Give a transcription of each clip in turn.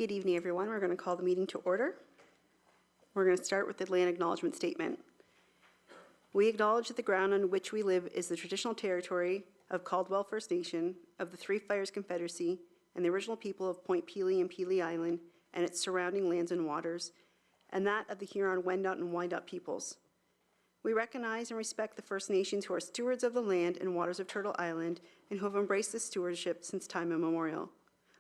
Good evening, everyone. We're going to call the meeting to order. We're going to start with the land acknowledgement statement. We acknowledge that the ground on which we live is the traditional territory of Caldwell First Nation, of the Three Fires Confederacy, and the original people of Point Pelee and Pelee Island and its surrounding lands and waters, and that of the Huron-Wendat and Wyandot peoples. We recognize and respect the First Nations who are stewards of the land and waters of Turtle Island and who have embraced this stewardship since time immemorial.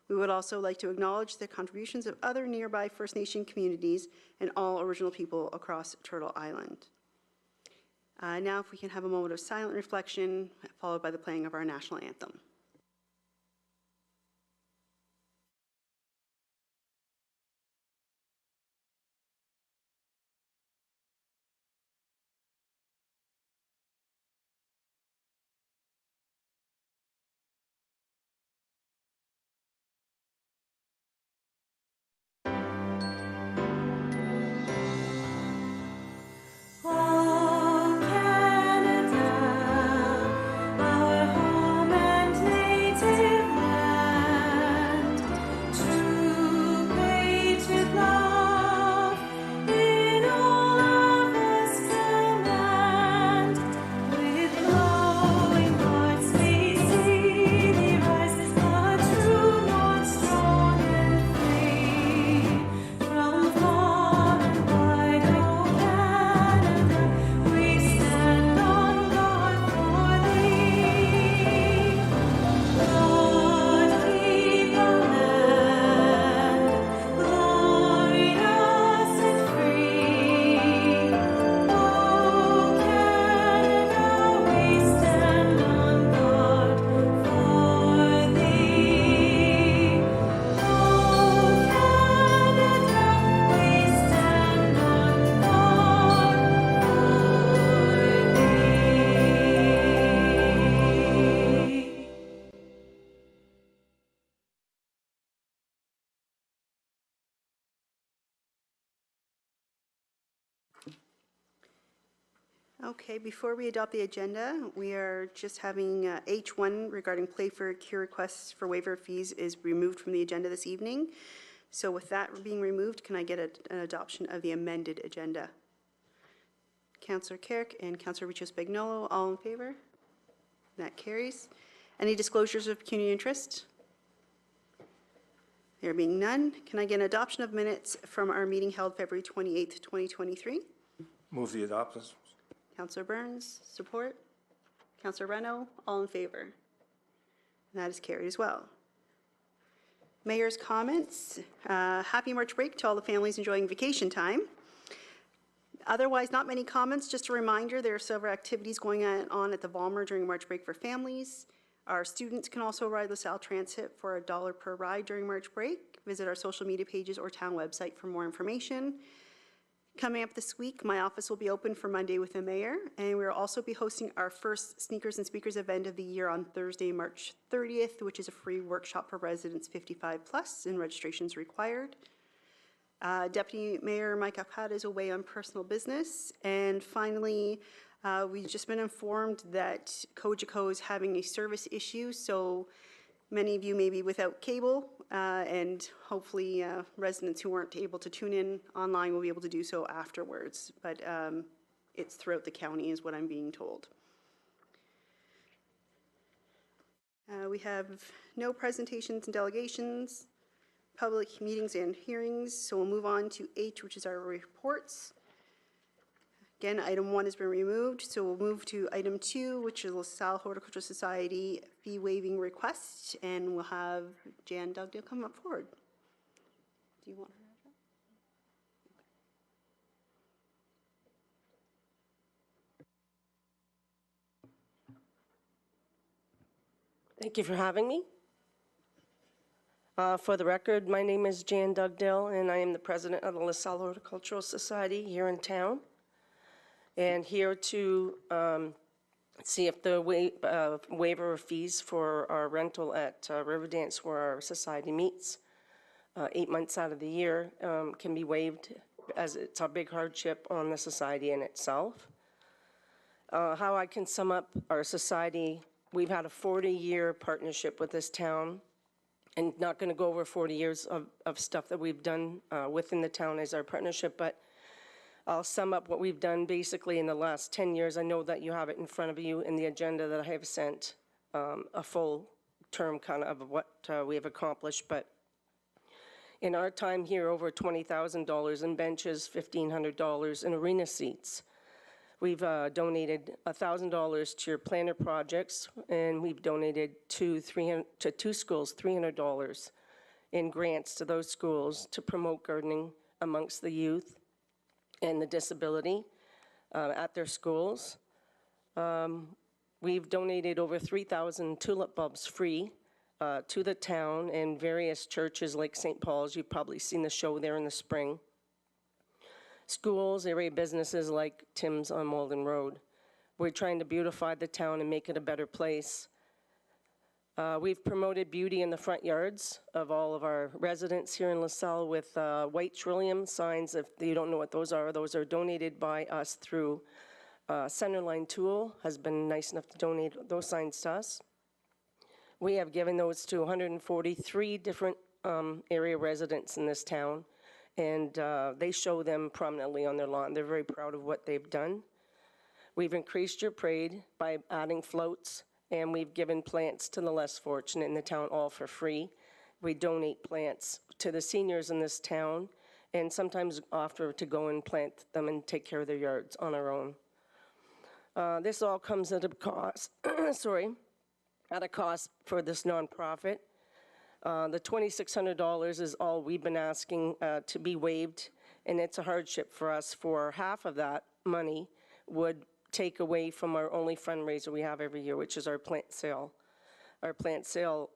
We would also like to acknowledge the contributions of other nearby First Nation communities and all original people across Turtle Island. Now if we can have a moment of silent reflection, followed by the playing of our national anthem. Okay, before we adopt the agenda, we are just having H1 regarding play for cure requests for waiver of fees is removed from the agenda this evening. So with that being removed, can I get an adoption of the amended agenda? Councillor Carrick and Councillor Riccio-Spagnolo, all in favor? That carries. Any disclosures of pecuniary interest? There being none, can I get an adoption of minutes from our meeting held February 28th, 2023? Move the adoption. Councillor Burns, support. Councillor Reno, all in favor. And that is carried as well. Mayor's comments. Happy March break to all the families enjoying vacation time. Otherwise, not many comments. Just a reminder, there are several activities going on at the Vollmer during March break for families. Our students can also ride LaSalle Transit for $1 per ride during March break. Visit our social media pages or town website for more information. Coming up this week, my office will be open for Monday with the mayor, and we will also be hosting our first Sneakers and Speakers event of the year on Thursday, March 30th, which is a free workshop for residents 55 plus, and registrations required. Deputy Mayor Mike Alcada is away on personal business. And finally, we've just been informed that Cogeco is having a service issue, so many of you may be without cable, and hopefully residents who weren't able to tune in online will be able to do so afterwards. But it's throughout the county is what I'm being told. We have no presentations and delegations, public meetings and hearings, so we'll move on to H, which is our reports. Again, item 1 has been removed, so we'll move to item 2, which is LaSalle Horticultural Society fee waiving request, and we'll have Jan Dugdale come up forward. Do you want her? Thank you for having me. For the record, my name is Jan Dugdale, and I am the president of the LaSalle Horticultural Society here in town. And here to see if the waiver of fees for our rental at Riverdance, where our society meets 8 months out of the year, can be waived, as it's a big hardship on the society in itself. How I can sum up our society: we've had a 40-year partnership with this town. and not going to go over 40 years of stuff that we've done within the town as our partnership, but I'll sum up what we've done basically in the last 10 years. I know that you have it in front of you in the agenda that I have sent, a full term kind of what we have accomplished, but in our time here, over $20,000 in benches, $1,500 in arena seats. We've donated $1,000 to your planner projects, and we've donated to two schools $300 in grants to those schools to promote gardening amongst the youth and the disability at their schools. We've donated over 3,000 tulip bulbs free to the town and various churches like St. Paul's. You've probably seen the show there in the spring. Schools, area businesses like Tim's on Malden Road. We're trying to beautify the town and make it a better place. We've promoted beauty in the front yards of all of our residents here in LaSalle with white trillium signs. If you don't know what those are donated by us through Centerline Tool, has been nice enough to donate those signs to us. We have given those to 143 different area residents in this town, and they show them prominently on their lawn. They're very proud of what they've done. We've increased your parade by adding floats, and we've given plants to the less fortunate in the town, all for free. We donate plants to the seniors in this town, and sometimes offer to go and plant them and take care of their yards on our own. This all comes at a cost, at a cost for this nonprofit. The $2,600 is all we've been asking to be waived, and it's a hardship for us, for half of that money would take away from our only fundraiser we have every year, which is our plant sale. Our plant sale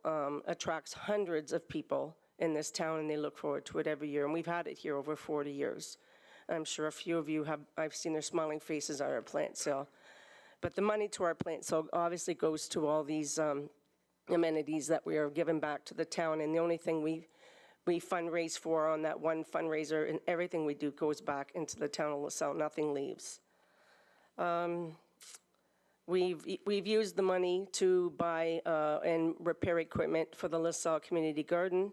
attracts hundreds of people in this town, and they look forward to it every year, and we've had it here over 40 years. I'm sure a few of you have, I've seen their smiling faces at our plant sale. But the money to our plant sale obviously goes to all these amenities that we are giving back to the town, and the only thing we fundraise for on that one fundraiser, and everything we do goes back into the town of LaSalle. Nothing leaves. We've used the money to buy and repair equipment for the LaSalle Community Garden.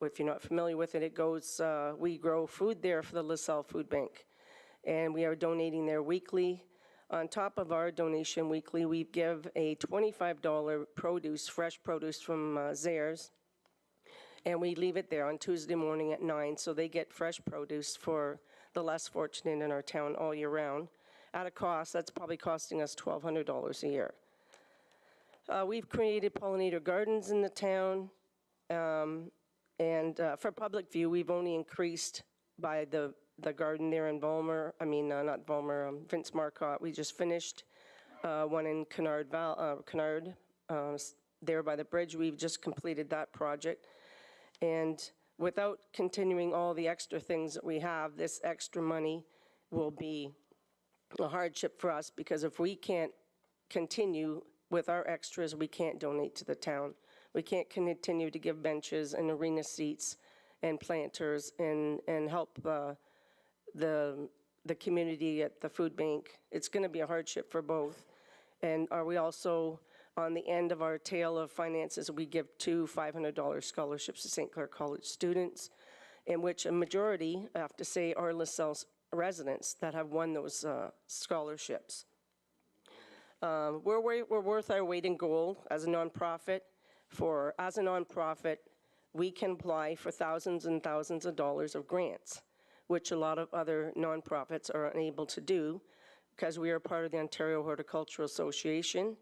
If you're not familiar with it, it goes, we grow food there for the LaSalle Food Bank, and we are donating there weekly. On top of our donation weekly, we give a $25 produce, fresh produce from Zayres, and we leave it there on Tuesday morning at 9, so they get fresh produce for the less fortunate in our town all year round. At a cost, that's probably costing us $1,200 a year. We've created pollinator gardens in the town, and for public view, we've only increased by the garden there in Vollmer, not Vollmer, Vince Marcotte. We just finished one in Kennard, there by the bridge. We've just completed that project. And without continuing all the extra things that we have, this extra money will be a hardship for us, because if we can't continue with our extras, we can't donate to the town. We can't continue to give benches and arena seats and planters and help the community at the food bank. It's going to be a hardship for both. And are we also on the end of our tail of finances? We give two $500 scholarships to St. Clair College students, in which a majority, I have to say, are LaSalle residents that have won those scholarships. We're worth our weight in gold as a nonprofit. As a nonprofit, we can apply for thousands and thousands of dollars of grants, which a lot of other nonprofits are unable to do, because we are part of the Ontario Horticultural Association.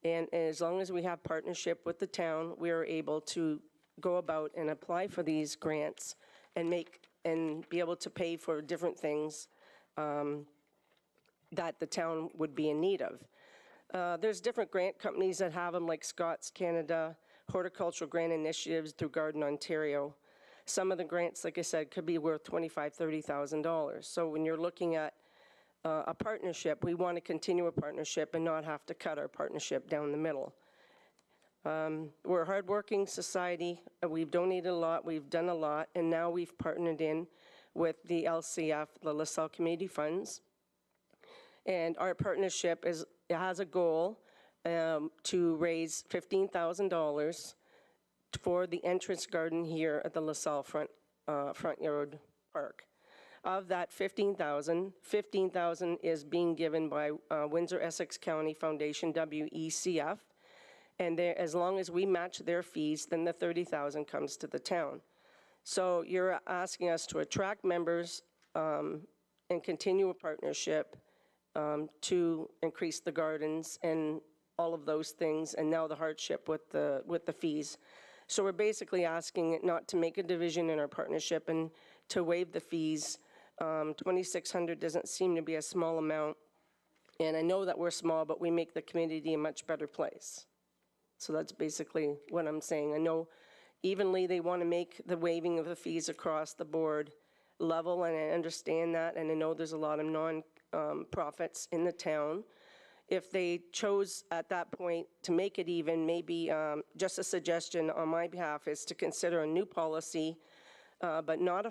And as long as we have partnership with the town, we are able to go about and apply for these grants and be able to pay for different things that the town would be in need of. There's different grant companies that have them, like Scott's Canada, Horticultural Grant Initiatives through Garden Ontario. Some of the grants, like I said, could be worth $25,000, $30,000. So when you're looking at a partnership, we want to continue a partnership and not have to cut our partnership down the middle. We're a hardworking society. We've donated a lot, we've done a lot, and now we've partnered in with the LCF, the LaSalle Community Funds. And our partnership has a goal to raise $15,000 for the entrance garden here at the LaSalle front yard park. Of that 15,000, 15,000 is being given by Windsor Essex County Foundation, WECF, and as long as we match their fees, then the 30,000 comes to the town. So you're asking us to attract members and continue a partnership to increase the gardens and all of those things, and now the hardship with the fees. So we're basically asking it not to make a division in our partnership and to waive the fees. 2,600 doesn't seem to be a small amount, and I know that we're small, but we make the community a much better place. So that's basically what I'm saying. I know evenly they want to make the waiving of the fees across the board level, and I understand that, and I know there's a lot of non-profits in the town. If they chose at that point to make it even, maybe just a suggestion on my behalf is to consider a new policy, but not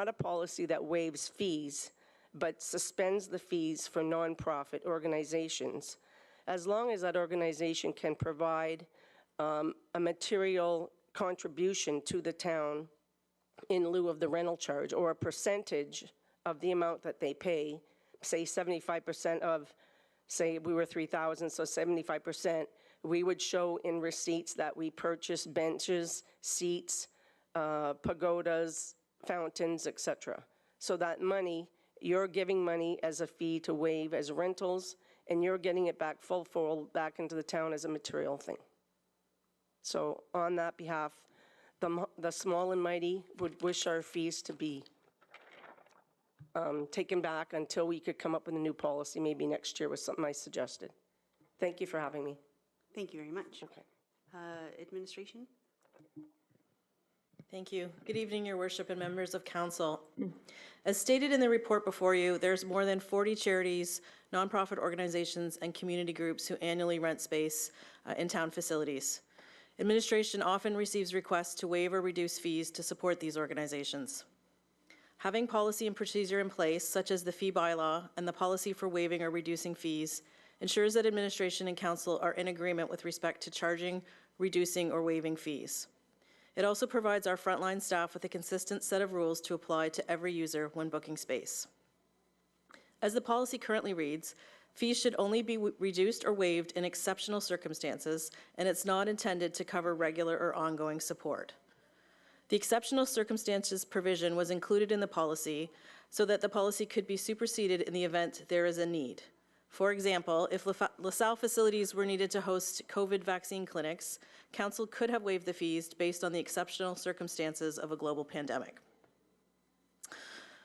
a policy that waives fees, but suspends the fees for nonprofit organizations. As long as that organization can provide a material contribution to the town in lieu of the rental charge, or a percentage of the amount that they pay, say 75% of, say we were 3,000, so 75%, we would show in receipts that we purchased benches, seats, pagodas, fountains, etc. So that money, you're giving money as a fee to waive as rentals, and you're getting it back full back into the town as a material thing. So on that behalf, the small and mighty would wish our fees to be taken back until we could come up with a new policy, maybe next year was something I suggested. Thank you for having me. Thank you very much. Okay. Administration? Thank you. Good evening, Your Worship and members of council. As stated in the report before you, there's more than 40 charities, nonprofit organizations, and community groups who annually rent space in town facilities. Administration often receives requests to waive or reduce fees to support these organizations. Having policy and procedure in place, such as the fee bylaw and the policy for waiving or reducing fees, ensures that administration and council are in agreement with respect to charging, reducing, or waiving fees. It also provides our frontline staff with a consistent set of rules to apply to every user when booking space. As the policy currently reads, fees should only be reduced or waived in exceptional circumstances, and it's not intended to cover regular or ongoing support. The exceptional circumstances provision was included in the policy so that the policy could be superseded in the event there is a need. For example, if LaSalle facilities were needed to host COVID vaccine clinics, council could have waived the fees based on the exceptional circumstances of a global pandemic.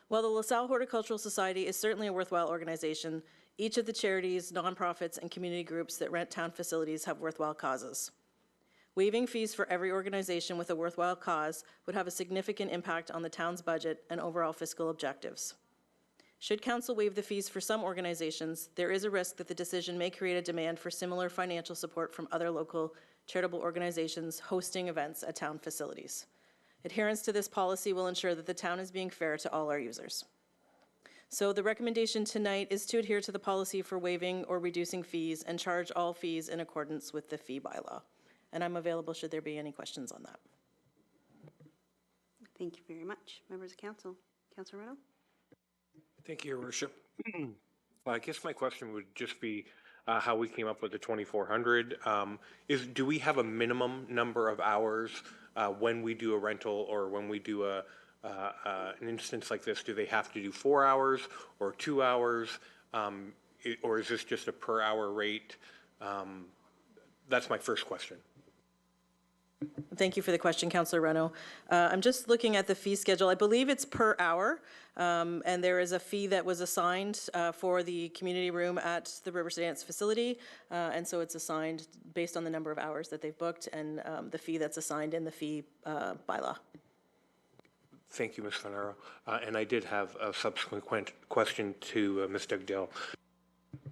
While the LaSalle Horticultural Society is certainly a worthwhile organization, each of the charities, nonprofits, and community groups that rent town facilities have worthwhile causes. Waiving fees for every organization with a worthwhile cause would have a significant impact on the town's budget and overall fiscal objectives. Should council waive the fees for some organizations, there is a risk that the decision may create a demand for similar financial support from other local charitable organizations hosting events at town facilities. Adherence to this policy will ensure that the town is being fair to all our users. So the recommendation tonight is to adhere to the policy for waiving or reducing fees and charge all fees in accordance with the fee bylaw. And I'm available should there be any questions on that. Thank you very much. Members of council. Councilor Renaud? Thank you, Your Worship. I guess my question would just be how we came up with the 2,400. Do we have a minimum number of hours when we do a rental or when we do an instance like this? Do they have to do 4 hours or 2 hours? Or is this just a per hour rate? That's my first question. Thank you for the question, Councilor Renaud. I'm just looking at the fee schedule. I believe it's per hour, and there is a fee that was assigned for the community room at the Rivers Dance facility, and so it's assigned based on the number of hours that they've booked and the fee that's assigned in the fee bylaw. Thank you, Ms. Fanaro. And I did have a subsequent question to Ms. Dugdale.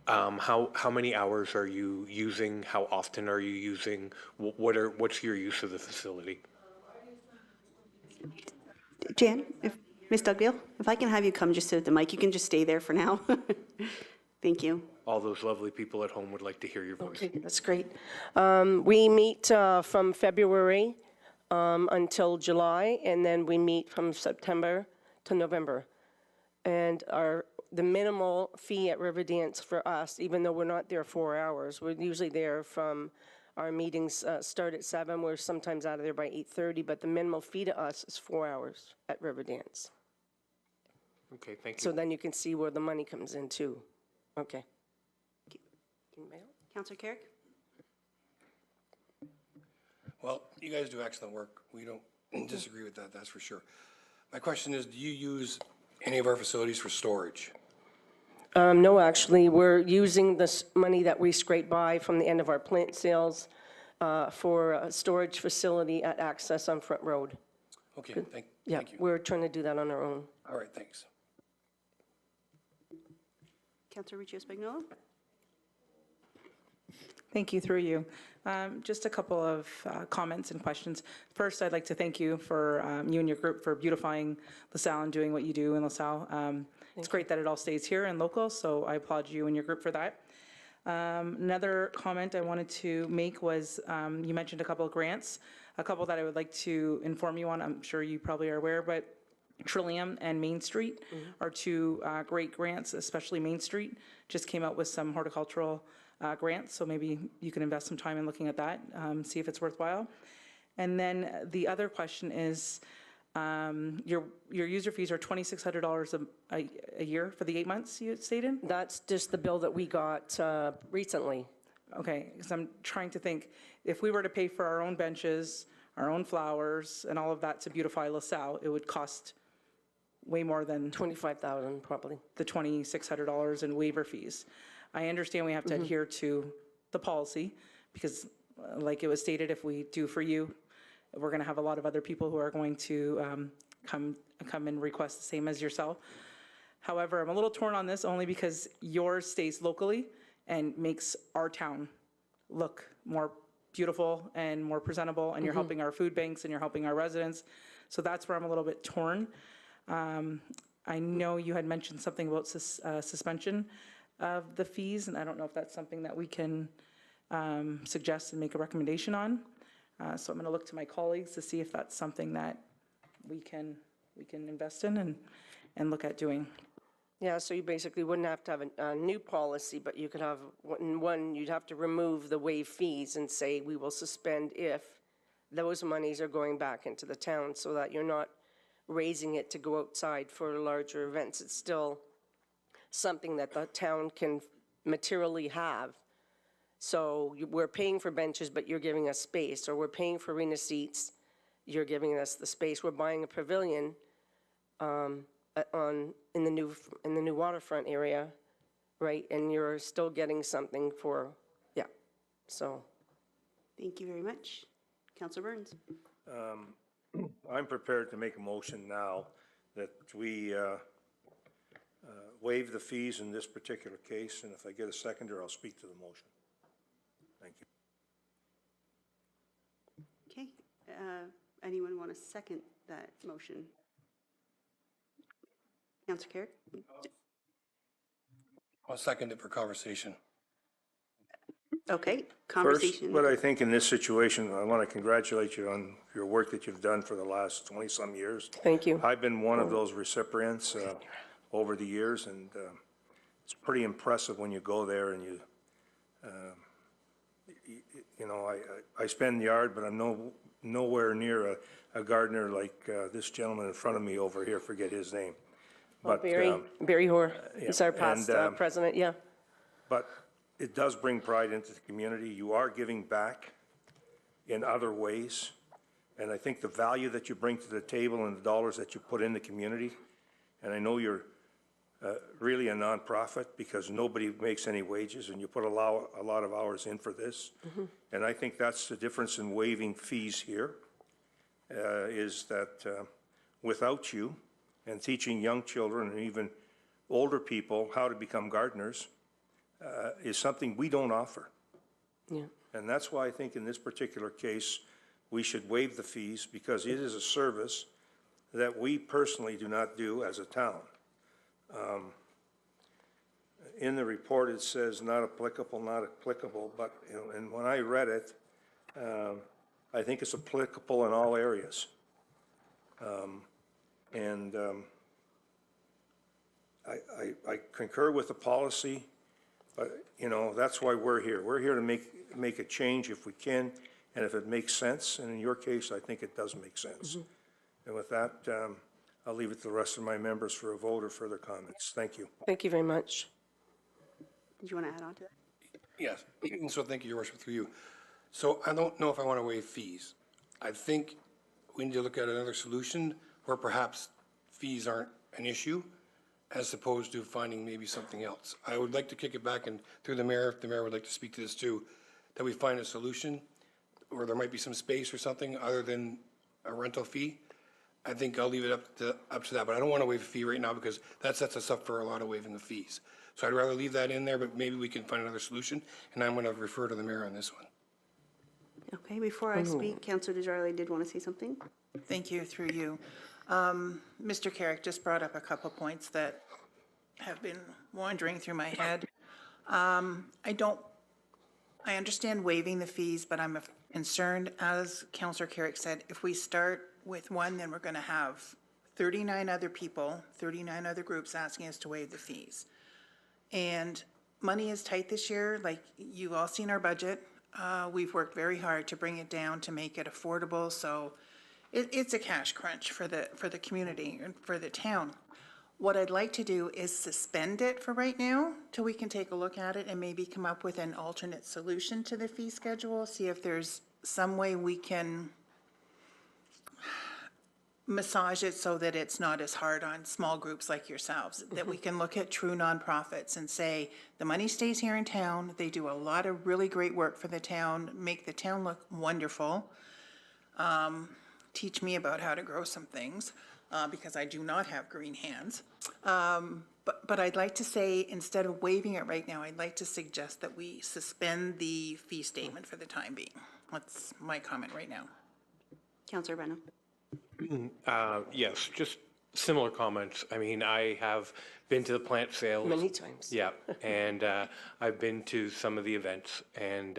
How many hours are you using? How often are you using? What's your use of the facility? Jan, Ms. Dugdale, if I can have you come just sit at the mic, you can just stay there for now. Thank you. All those lovely people at home would like to hear your voice. Okay, that's great. We meet from February until July, and then we meet from September to November. And the minimal fee at Riverdance for us, even though we're not there 4 hours, we're usually there from, our meetings start at 7, we're sometimes out of there by 8:30, but the minimal fee to us is 4 hours at Riverdance. Okay, thank So you. then you can see where the money comes in too. Okay. Anybody else? Counselor Carrick? Well, you guys do excellent work. We don't disagree with that, that's for sure. My question is, do you use any of our facilities for storage? No, actually, we're using this money that we scrape by from the end of our plant sales for a storage facility at Access on Front Road. Okay, Yeah, thank you. we're trying to do that on our own. All right, thanks. Counselor Riccio Spagnuolo? Thank you, through you. Just a couple of comments and questions. First, I'd like to thank you for, you and your group for beautifying LaSalle and doing what you do in LaSalle. It's great that it all stays here and local, so I applaud you and your group for that. Another comment I wanted to make was, you mentioned a couple of grants, a couple that I would like to inform you on. I'm sure you probably are aware, but Trillium and Main Street are two great grants, especially Main Street. Just came out with some horticultural grants, so maybe you can invest some time in looking at that, see if it's worthwhile. And then the other question is, your user fees are $2,600 a year for the 8 months you stated? That's just the bill that we got recently. Okay, because I'm trying to think, if we were to pay for our own benches, our own flowers, and all of that to beautify LaSalle, it would cost way more than 25,000 probably. the $2,600 in waiver fees. I understand we have to adhere to the policy, because like it was stated, if we do for you, we're going to have a lot of other people who are going to come and request the same as yourself. However, I'm a little torn on this only because yours stays locally and makes our town look more beautiful and more presentable, and you're helping our food banks and you're helping our residents. So that's where I'm a little bit torn. I know you had mentioned something about suspension of the fees, and I don't know if that's something that we can suggest and make a recommendation on. So I'm going to look to my colleagues to see if that's something that we can invest in and look at doing. Yeah, so you basically wouldn't have to have a new policy, but you could have, you'd have to remove the waive fees and say, we will suspend if those monies are going back into the town, so that you're not raising it to go outside for larger events. It's still something that the town can materially have. So we're paying for benches, but you're giving us space, or we're paying for arena seats, you're giving us the space. We're buying a pavilion in the new waterfront area, right? And you're still getting something for, yeah, so. Thank you very much. Counselor Burns? I'm prepared to make a motion now that we waive the fees in this particular case, and if I get a seconder, I'll speak to the motion. Thank you. Okay. Anyone want to second that motion? Counselor Carrick? I'll second it for conversation. Okay, First, conversation. but I think in this situation, I want to congratulate you on your work that you've done for the last 20-some years. Thank you. I've been one of those recipients over the years, and it's pretty impressive when you go there and you know, I spend yard, but I'm nowhere near a gardener like this gentleman in front of me over here, forget his name. But, Barry Hoare, he's our past and, president, yeah. But it does bring pride into the community. You are giving back in other ways. And I think the value that you bring to the table and the dollars that you put in the community, and I know you're really a nonprofit because nobody makes any wages, and you put a lot of hours in for this. And I think that's the difference in waiving fees here, is that without you and teaching young children and even older people how to become gardeners is something we don't offer. Yeah. And that's why I think in this particular case, we should waive the fees, because it is a service that we personally do not do as a town. In the report, it says not applicable, but, you know, and when I read it, I think it's applicable in all areas. And I concur with the policy, but, you know, that's why we're here. We're here to make a change if we can, and if it makes sense, and in your case, I think it does make sense. And with that, I'll leave it to the rest of my members for a vote or further comments. Thank you. Thank you very much. Did you want to add on to that? Yes, so thank you, Your Worship, through you. So I don't know if I want to waive fees. I think we need to look at another solution where perhaps fees aren't an issue as opposed to finding maybe something else. I would like to kick it back and through the mayor, if the mayor would like to speak to this too, that we find a solution where there might be some space or something other than a rental fee. I think I'll leave it up to that, but I don't want to waive a fee right now because that sets us up for a lot of waiving of fees. So I'd rather leave that in there, but maybe we can find another solution, and I'm going to refer to the mayor on this one. Okay, before I speak, Councillor Desjardins did want to say something. Thank you, through you. Mr. Carrick just brought up a couple points that have been wandering through my head. I understand waiving the fees, but I'm concerned, as Councillor Carrick said, if we start with one, then we're going to have 39 other people, 39 other groups asking us to waive the fees. And money is tight this year. Like, you've all seen our budget. We've worked very hard to bring it down to make it affordable. So it's a cash crunch for the community and for the town. What I'd like to do is suspend it for right now till we can take a look at it and maybe come up with an alternate solution to the fee schedule. See if there's some way we can massage it so that it's not as hard on small groups like yourselves, that we can look at true nonprofits and say, the money stays here in town, they do a lot of really great work for the town, make the town look wonderful, teach me about how to grow some things, because I do not have green hands. But I'd like to say, instead of waiving it right now, I'd like to suggest that we suspend the fee statement for the time being. That's my comment right now. Councillor Brennan. Yes, just similar comments. I mean, I have been to the plant sales. Many times. Yeah, and I've been to some of the events, and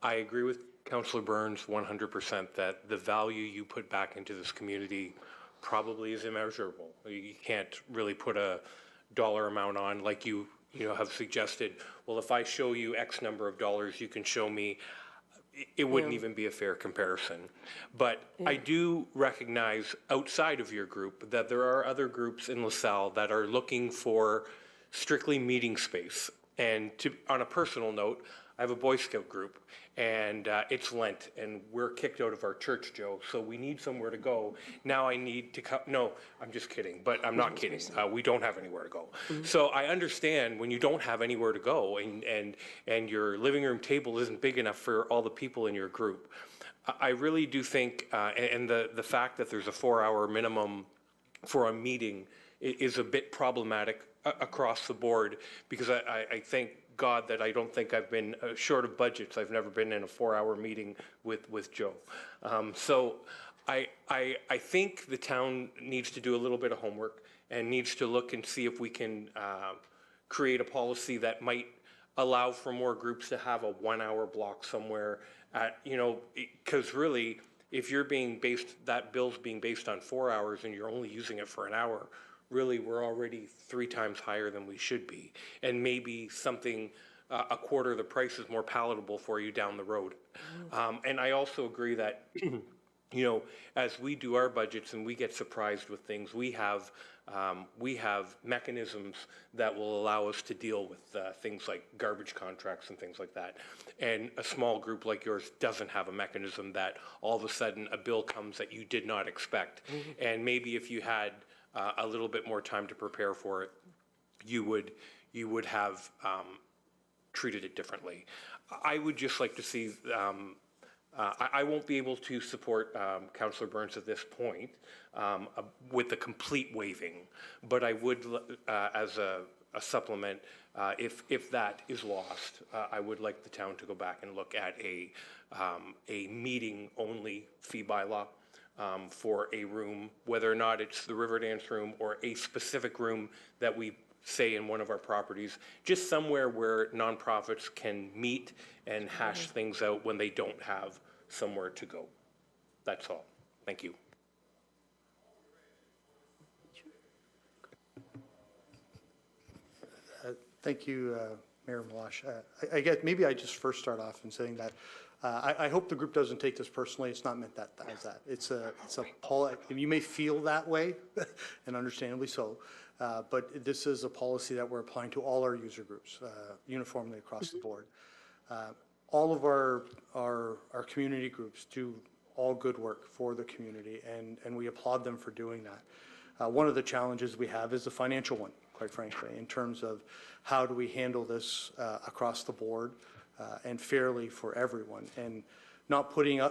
I agree with Councillor Burns 100% that the value you put back into this community probably is immeasurable. You can't really put a dollar amount on, like you have suggested. Well, if I show you X number of dollars, you can show me. It wouldn't even be a fair comparison. But I do recognize outside of your group that there are other groups in LaSalle that are looking for strictly meeting space. And on a personal note, I have a Boy Scout group, and it's Lent, and we're kicked out of our church, Joe, so we need somewhere to go. Now I need to come, no, I'm just kidding, but I'm not kidding. We don't have anywhere to go. So I understand when you don't have anywhere to go and your living room table isn't big enough for all the people in your group. I really do think, and the fact that there's a 4-hour minimum for a meeting is a bit problematic across the board, because I thank God that I don't think I've been short of budgets. I've never been in a 4-hour meeting with Joe. So I think the town needs to do a little bit of homework and needs to look and see if we can create a policy that might allow for more groups to have a 1-hour block somewhere at, because really, if you're being based, that bill's being based on 4 hours and you're only using it for an hour, really, we're already 3 times higher than we should be. And maybe something, a quarter of the price is more palatable for you down the road. And I also agree that, as we do our budgets and we get surprised with things, we have mechanisms that will allow us to deal with things like garbage contracts and things like that. And a small group like yours doesn't have a mechanism that all of a sudden a bill comes that you did not expect. And maybe if you had a little bit more time to prepare for it, you would have treated it differently. I would just like to see, I won't be able to support Councillor Burns at this point with the complete waiving, but I would, as a supplement, if that is lost, I would like the town to go back and look at a meeting-only fee bylaw. For a room, whether or not it's the Riverdance room or a specific room that we say in one of our properties, just somewhere where nonprofits can meet and hash things out when they don't have somewhere to go. That's all. Thank you. Thank you, Mayor Malash. I guess maybe I just first start off in saying that I hope the group doesn't take this personally. It's not meant that as that. It's a and you may feel that way, and understandably so, but this is a policy that we're applying to all our user groups uniformly across the board. All of our community groups do all good work for the community, and we applaud them for doing that. One of the challenges we have is the financial one, quite frankly, in terms of how do we handle this across the board and fairly for everyone, and not putting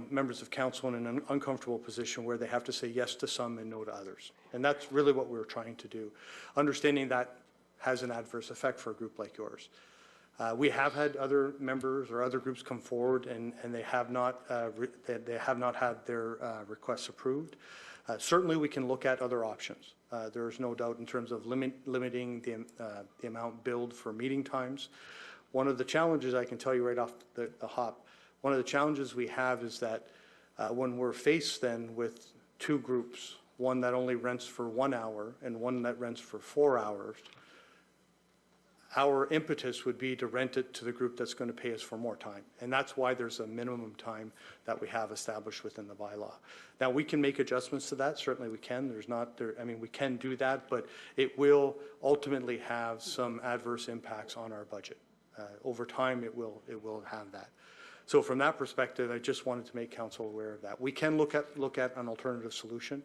members of council in an uncomfortable position where they have to say yes to some and no to others. And that's really what we're trying to do, understanding that has an adverse effect for a group like yours. We have had other members or other groups come forward, and they have not had their requests approved. Certainly, we can look at other options. There is no doubt in terms of limiting the amount billed for meeting times. One of the challenges, I can tell you right off the hop, one of the challenges we have is that when we're faced then with two groups, one that only rents for 1 hour and one that rents for 4 hours, our impetus would be to rent it to the group that's going to pay us for more time. And that's why there's a minimum time that we have established within the bylaw. Now, we can make adjustments to that. Certainly we can. We can do that, but it will ultimately have some adverse impacts on our budget. Over time, it will have that. So from that perspective, I just wanted to make council aware of that. We can look at an alternative solution.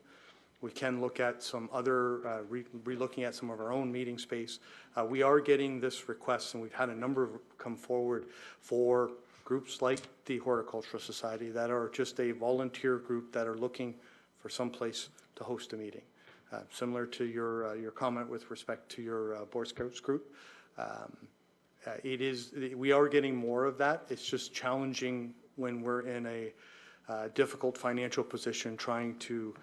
We can look at some other, re-looking at some of our own meeting space. We are getting this request, and we've had a number of come forward for groups like the Horticultural Society that are just a volunteer group that are looking for some place to host a meeting. Similar to your comment with respect to your Boy Scouts group. We are getting more of that. It's just challenging when we're in a difficult financial position trying to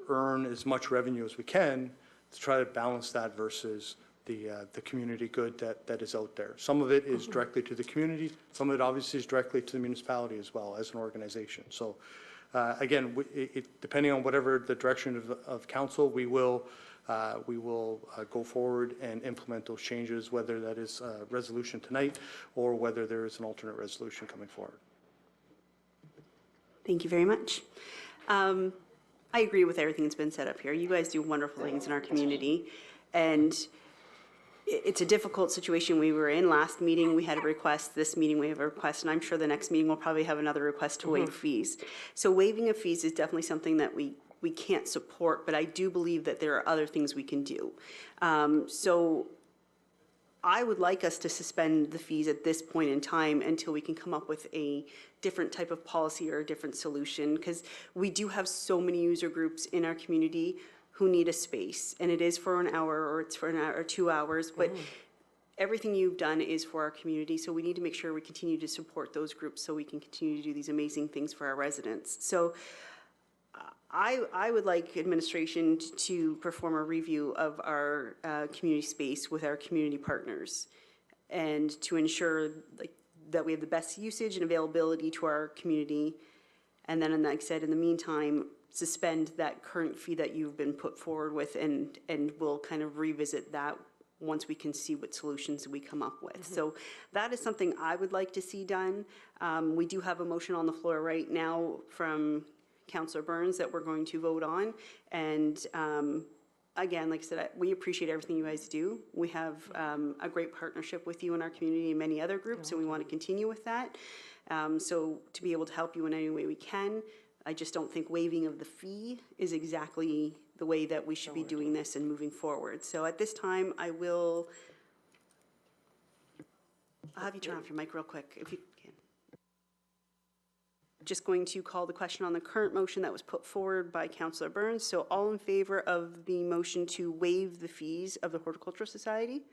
earn as much revenue as we can to try to balance that versus the community good that is out there. Some of it is directly to the community. Some of it obviously is directly to the municipality as well as an organization. So again, depending on whatever the direction of council, we will go forward and implement those changes, whether that is a resolution tonight or whether there is an alternate resolution coming forward. Thank you very much. I agree with everything that's been set up here. You guys do wonderful things in our community, and it's a difficult situation we were in. Last meeting, we had a request. This meeting, we have a request, and I'm sure the next meeting we'll probably have another request to waive fees. So waiving of fees is definitely something that we can't support, but I do believe that there are other things we can do. So I would like us to suspend the fees at this point in time until we can come up with a different type of policy or a different solution, because we do have so many user groups in our community who need a space, and it is for an hour or it's for an hour or 2 hours, but everything you've done is for our community, so we need to make sure we continue to support those groups so we can continue to do these amazing things for our residents. So I would like administration to perform a review of our community space with our community partners, and to ensure that we have the best usage and availability to our community. And then, like I said, in the meantime, suspend that current fee that you've been put forward with, and we'll kind of revisit that once we can see what solutions we come up with. So that is something I would like to see done. We do have a motion on the floor right now from Councillor Burns that we're going to vote on. And again, like I said, we appreciate everything you guys do. We have a great partnership with you in our community and many other groups, and we want to continue with that. So to be able to help you in any way we can, I just don't think waiving of the fee is exactly the way that we should be doing this and moving forward. So at this time, I'll have you turn off your mic real quick, if you can. Just going to call the question on the current motion that was put forward by Councillor Burns. So all in favor of the motion to waive the fees of the Horticultural Society?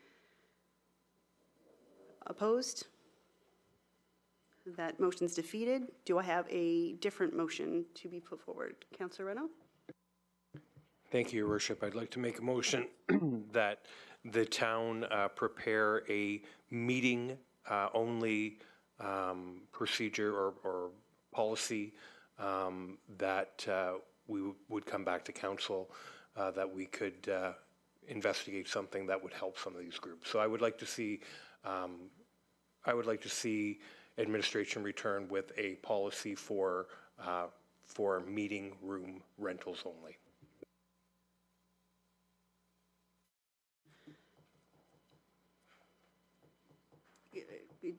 Opposed? That motion's defeated. Do I have a different motion to be put forward? Councillor Renaud? Thank you, Your Worship. I'd like to make a motion that the town prepare a meeting only procedure or policy that we would come back to council, that we could investigate something that would help some of these groups. So I would like to see administration return with a policy for meeting room rentals only.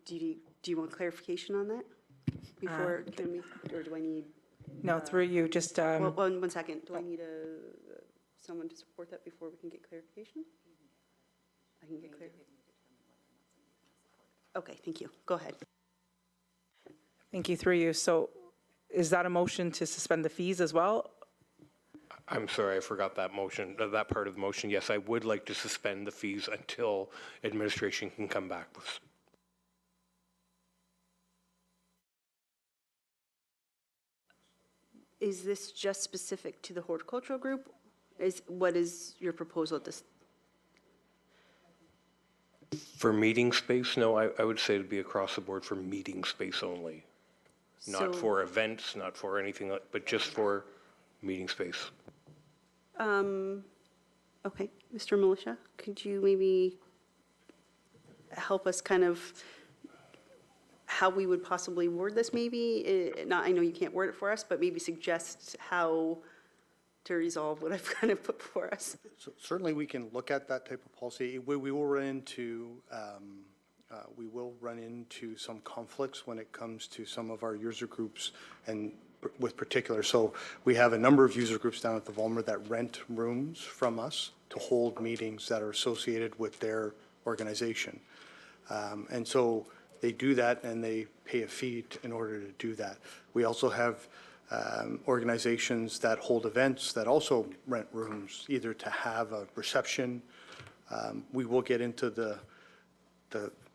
Do you want clarification on that? Before, can we, or do I need, No, through you, just, well, one second, do I need someone to support that before we can get clarification? I can get clarification. Okay, thank you. Go ahead. thank you, through you. So is that a motion to suspend the fees as well? I'm sorry, I forgot that motion, that part of the motion. Yes, I would like to suspend the fees until administration can come back with. Is this just specific to the horticultural group? What is your proposal at this? For meeting space, no, I would say it'd be across the board for meeting space only. Not So- for events, not for anything, but just for meeting space. Okay, Mr. Militia, could you maybe help us kind of how we would possibly word this maybe? Not, I know you can't word it for us, but maybe suggest how to resolve what I've kind of put before us. So certainly, we can look at that type of policy. We will run into, some conflicts when it comes to some of our user groups and with particular. So we have a number of user groups down at the Volmer that rent rooms from us to hold meetings that are associated with their organization. And so they do that and they pay a fee in order to do that. We also have organizations that hold events that also rent rooms, either to have a reception. We will get into the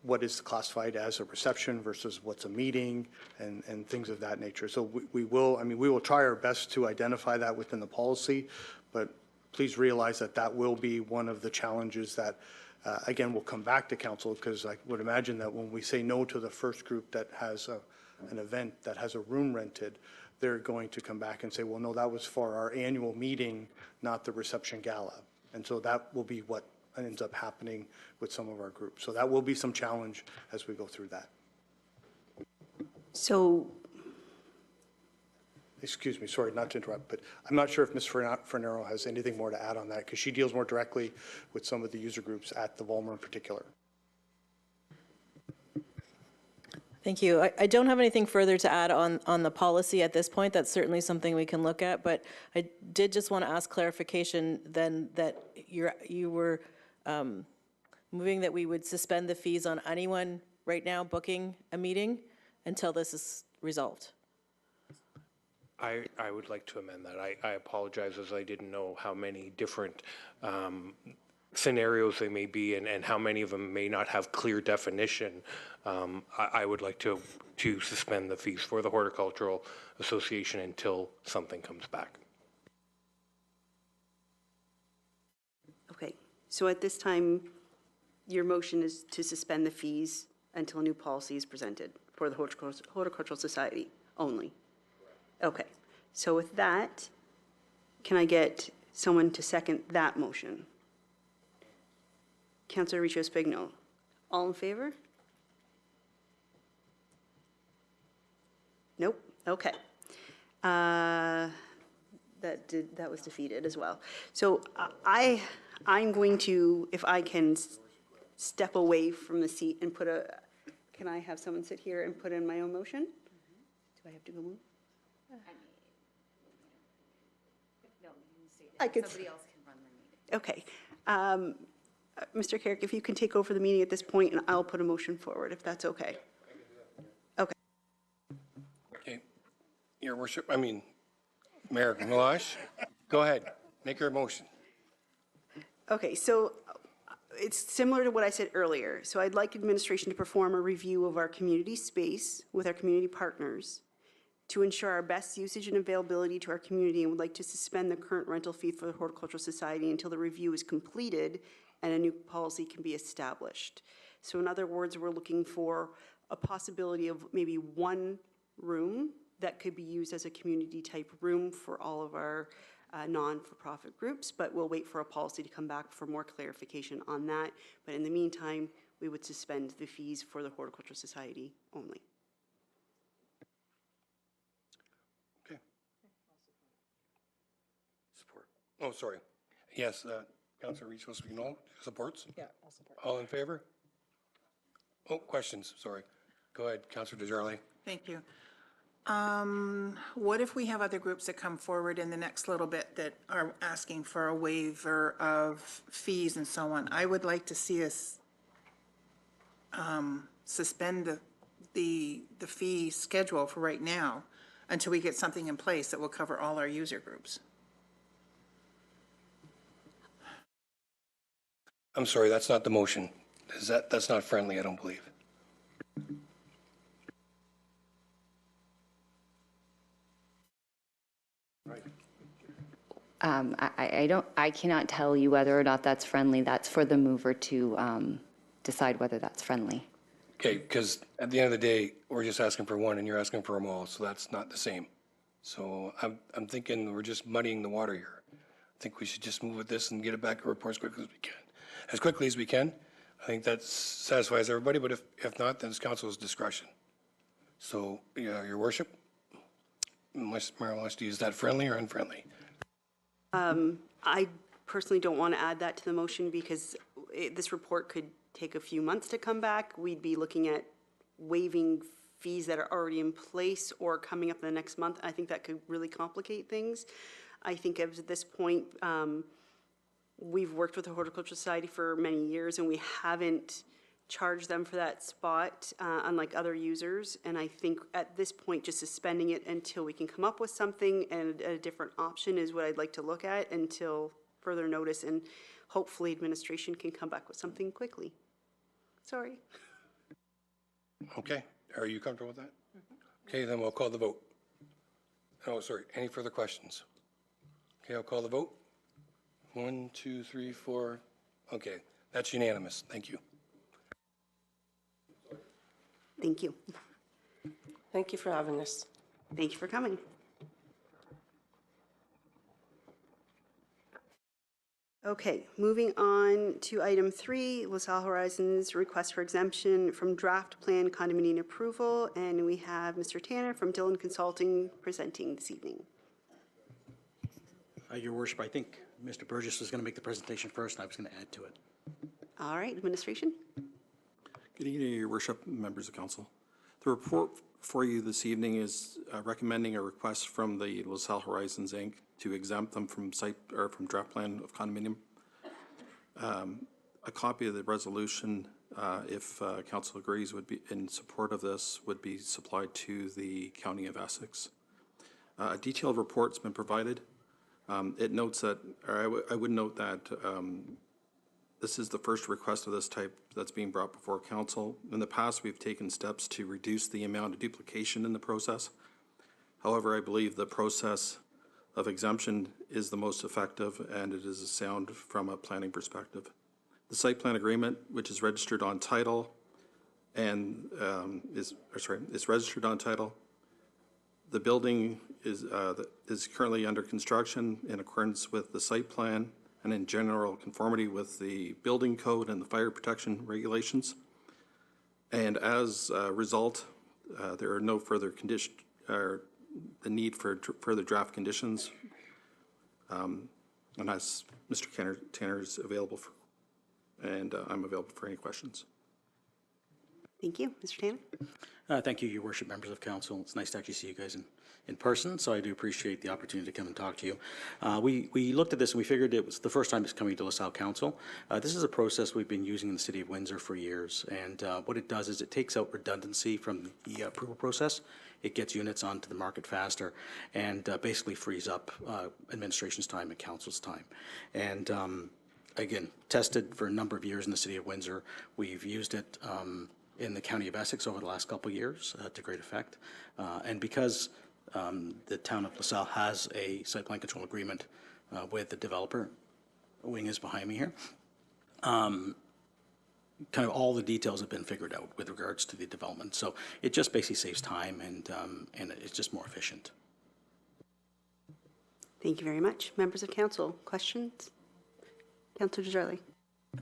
what is classified as a reception versus what's a meeting and things of that nature. So we will try our best to identify that within the policy, but please realize that that will be one of the challenges that, again, will come back to council, because I would imagine that when we say no to the first group that has an event that has a room rented, they're going to come back and say, well, no, that was for our annual meeting, not the reception gala. And so that will be what ends up happening with some of our groups. So that will be some challenge as we go through that. So, Excuse me, sorry, not to interrupt, but I'm not sure if Ms. Fernero has anything more to add on that, because she deals more directly with some of the user groups at the Volmer in particular. Thank you. I don't have anything further to add on the policy at this point. That's certainly something we can look at, but I did just want to ask clarification then that you were moving that we would suspend the fees on anyone right now booking a meeting until this is resolved. I would like to amend that. I apologize, as I didn't know how many different scenarios they may be and how many of them may not have clear definition. I would like to suspend the fees for the Horticultural Association until something comes back. okay, so at this time, your motion is to suspend the fees until a new policy is presented for the Horticultural Society only? Okay, so with that, can I get someone to second that motion? Councilor Riccio Spigno, all in favor? Nope, okay. That was defeated as well. So I'm going to, if I can step away from the seat and can I have someone sit here and put in my own motion? Do I have to go move? I could. Somebody else can run the meeting. Okay. Mr. Carrick, if you can take over the meeting at this point, and I'll put a motion forward, if that's okay. Okay. Okay. Your worship, Mayor Milosh, go ahead, make your motion. Okay, so it's similar to what I said earlier. So I'd like administration to perform a review of our community space with our community partners to ensure our best usage and availability to our community, and would like to suspend the current rental fee for the Horticultural Society until the review is completed and a new policy can be established. So in other words, we're looking for a possibility of maybe one room that could be used as a community-type room for all of our non-for-profit groups, but we'll wait for a policy to come back for more clarification on that. But in the meantime, we would suspend the fees for the Horticultural Society only. Okay. Support. Oh, sorry. Yes, Councilor Reed Wignall supports? Yeah, I'll support. All in favor? Oh, questions, sorry. Go ahead, Councilor Desjardins. Thank you. What if we have other groups that come forward in the next little bit that are asking for a waiver of fees and so on? I would like to see us suspend the fee schedule for right now until we get something in place that will cover all our user groups. I'm sorry, that's not the motion. That's not friendly, I don't believe. I cannot tell you whether or not that's friendly. That's for the mover to decide whether that's friendly. Okay, because at the end of the day, we're just asking for one and you're asking for them all, so that's not the same. So I'm thinking we're just muddying the water here. I think we should just move with this and get it back to report as quickly as we can. As quickly as we can. I think that satisfies everybody, but if not, then it's council's discretion. So, yeah, your worship, Mayor Malash, is that friendly or unfriendly? I personally don't want to add that to the motion because this report could take a few months to come back. We'd be looking at waiving fees that are already in place or coming up in the next month. I think that could really complicate things. I think at this point, we've worked with the Horticultural Society for many years and we haven't charged them for that spot, unlike other users. And I think at this point, just suspending it until we can come up with something and a different option is what I'd like to look at until further notice, and hopefully administration can come back with something quickly. Sorry. Okay, are you comfortable with that? Okay, then we'll call the vote. Oh, sorry, any further questions? Okay, I'll call the vote. 1, 2, 3, 4. Okay, that's unanimous. Thank you. Thank you. Thank you for having us. Thank you for coming. Okay, moving on to item 3, LaSalle Horizons request for exemption from draft plan condominium approval. And we have Mr. Tanner from Dillon Consulting presenting this evening. Your worship, I think Mr. Burgess was going to make the presentation first, and I was going to add to it. All right, administration. Good evening, your worship, members of council. The report for you this evening is recommending a request from the LaSalle Horizons Inc. to exempt them from from draft plan of condominium. A copy of the resolution, if council agrees, would be in support of this, would be supplied to the County of Essex. A detailed report's been provided. It notes that, or I would note that this is the first request of this type that's being brought before council. In the past, we've taken steps to reduce the amount of duplication in the process. However, I believe the process of exemption is the most effective and it is sound from a planning perspective. The site plan agreement, which is registered on title and is registered on title. The building is currently under construction in accordance with the site plan and in general conformity with the building code and the fire protection regulations. And as a result, there are no further condition or the need for further draft conditions. And as Mr. Tanner is available for, and I'm available for any questions. Thank you. Mr. Tanner? Thank you, your worship, members of council. It's nice to actually see you guys in person, so I do appreciate the opportunity to come and talk to you. We looked at this and we figured it was the first time it's coming to LaSalle Council. This is a process we've been using in the city of Windsor for years, and what it does is it takes out redundancy from the approval process. It gets units onto the market faster and basically frees up administration's time and council's time. And again, tested for a number of years in the city of Windsor. We've used it in the County of Essex over the last couple of years to great effect. And because the town of LaSalle has a site plan control agreement with the developer, Wing is behind me here, kind of all the details have been figured out with regards to the development. So it just basically saves time and it's just more efficient. Thank you very much. Members of council, questions? Councillor Desjardins.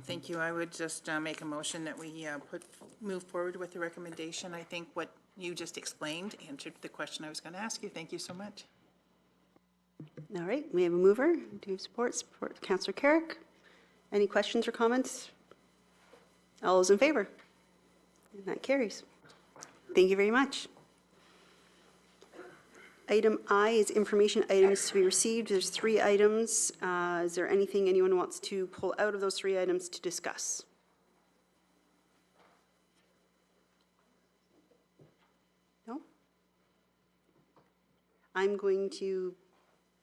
Thank you. I would just make a motion that we move forward with the recommendation. I think what you just explained answered the question I was going to ask you. Thank you so much. All right, we have a mover. Do you have support? Support Councillor Carrick. Any questions or comments? All those in favor? And that carries. Thank you very much. Item I is information items to be received. There's 3 items. Is there anything anyone wants to pull out of those 3 items to discuss? No? I'm going to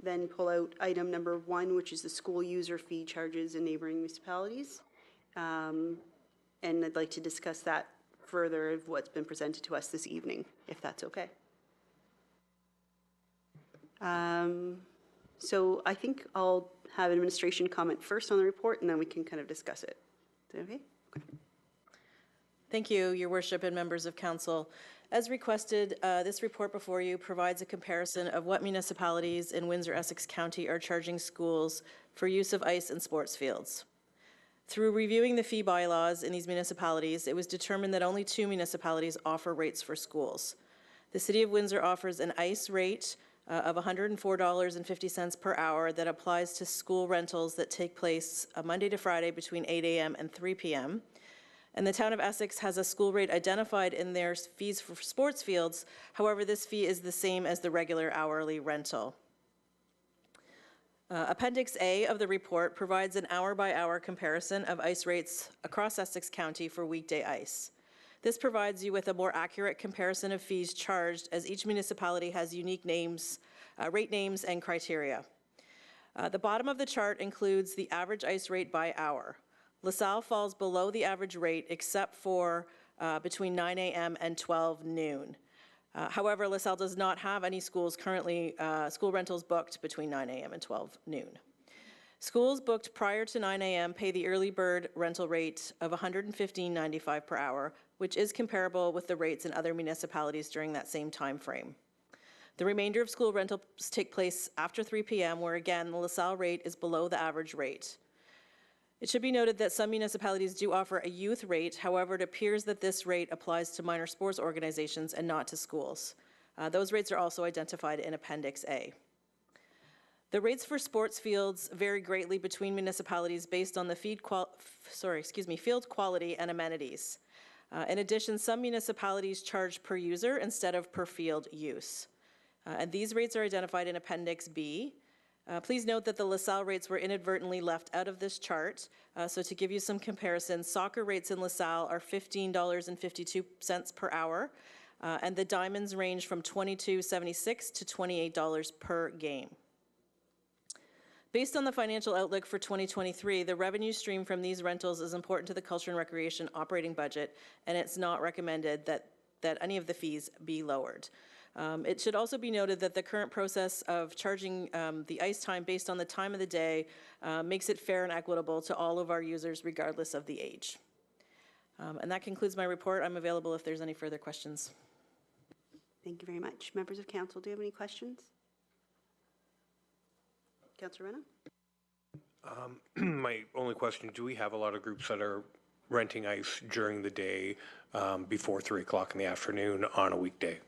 then pull out item number 1, which is the school user fee charges in neighboring municipalities. And I'd like to discuss that further of what's been presented to us this evening, if that's okay. So I think I'll have administration comment first on the report, and then we can kind of discuss it. Is that okay? Okay. Thank you, Your Worship and members of council. As requested, this report before you provides a comparison of what municipalities in Windsor-Essex County are charging schools for use of ice and sports fields. Through reviewing the fee bylaws in these municipalities, it was determined that only 2 municipalities offer rates for schools. The City of Windsor offers an ice rate of $104.50 per hour that applies to school rentals that take place Monday to Friday between 8 a.m. and 3 p.m. And the town of Essex has a school rate identified in their fees for sports fields. However, this fee is the same as the regular hourly rental. Appendix A of the report provides an hour-by-hour comparison of ice rates across Essex County for weekday ice. This provides you with a more accurate comparison of fees charged, as each municipality has unique names, rate names and criteria. The bottom of the chart includes the average ice rate by hour. LaSalle falls below the average rate except for between 9 a.m. and 12 noon. However, LaSalle does not have any schools currently, school rentals booked between 9 a.m. and 12 noon. Schools booked prior to 9 a.m. pay the early bird rental rate of $115.95 per hour, which is comparable with the rates in other municipalities during that same time frame. The remainder of school rentals take place after 3 p.m., where again, the LaSalle rate is below the average rate. It should be noted that some municipalities do offer a youth rate. However, it appears that this rate applies to minor sports organizations and not to schools. Those rates are also identified in Appendix A. The rates for sports fields vary greatly between municipalities based on the field quality and amenities. In addition, some municipalities charge per user instead of per field use. And these rates are identified in Appendix B. Please note that the LaSalle rates were inadvertently left out of this chart. So to give you some comparison, soccer rates in LaSalle are $15.52 per hour, and the diamonds range from $22.76 to $28 per game. Based on the financial outlook for 2023, the revenue stream from these rentals is important to the Culture and Recreation operating budget, and it's not recommended that any of the fees be lowered. It should also be noted that the current process of charging the ice time based on the time of the day makes it fair and equitable to all of our users regardless of the age. And that concludes my report. I'm available if there's any further questions. Thank you very much. Members of council, do you have any questions? Councillor Rena? My only question, do we have a lot of groups that are renting ice during the day before 3 o'clock in the afternoon on a weekday?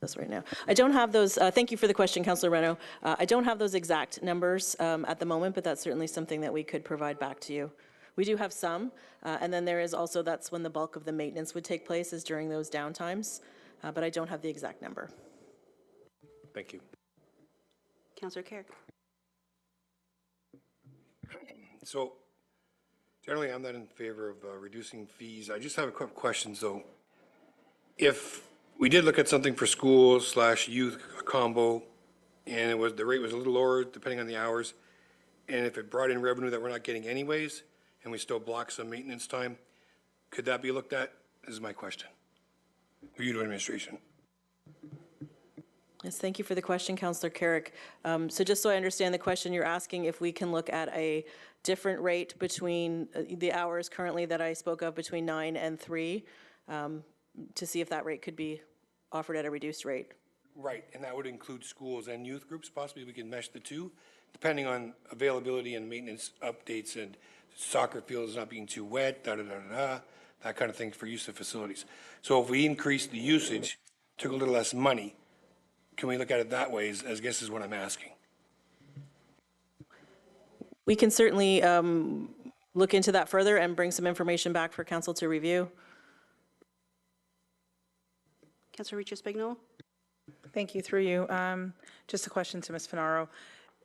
This right now. I don't have those, thank you for the question, Councillor Reno. I don't have those exact numbers at the moment, but that's certainly something that we could provide back to you. We do have some, and then there is also, that's when the bulk of the maintenance would take place, is during those downtimes, but I don't have the exact number. Thank you. Councillor Carrick. So generally, I'm not in favor of reducing fees. I just have a couple questions, though. If we did look at something for school/youth combo, and the rate was a little lower depending on the hours, and if it brought in revenue that we're not getting anyways, and we still block some maintenance time, could that be looked at? This is my question. For you to administration. Yes, thank you for the question, Councillor Carrick. So just so I understand the question, you're asking if we can look at a different rate between the hours currently that I spoke of between 9 and 3, to see if that rate could be offered at a reduced rate. Right, and that would include schools and youth groups, possibly we can mesh the two, depending on availability and maintenance updates and soccer fields not being too wet, that kind of thing for use of facilities. So if we increase the usage, took a little less money, can we look at it that way, as I guess is what I'm asking? We can certainly look into that further and bring some information back for council to review. Councillor Ricci-Spignol? Thank you, through you. Just a question to Ms. Finaro.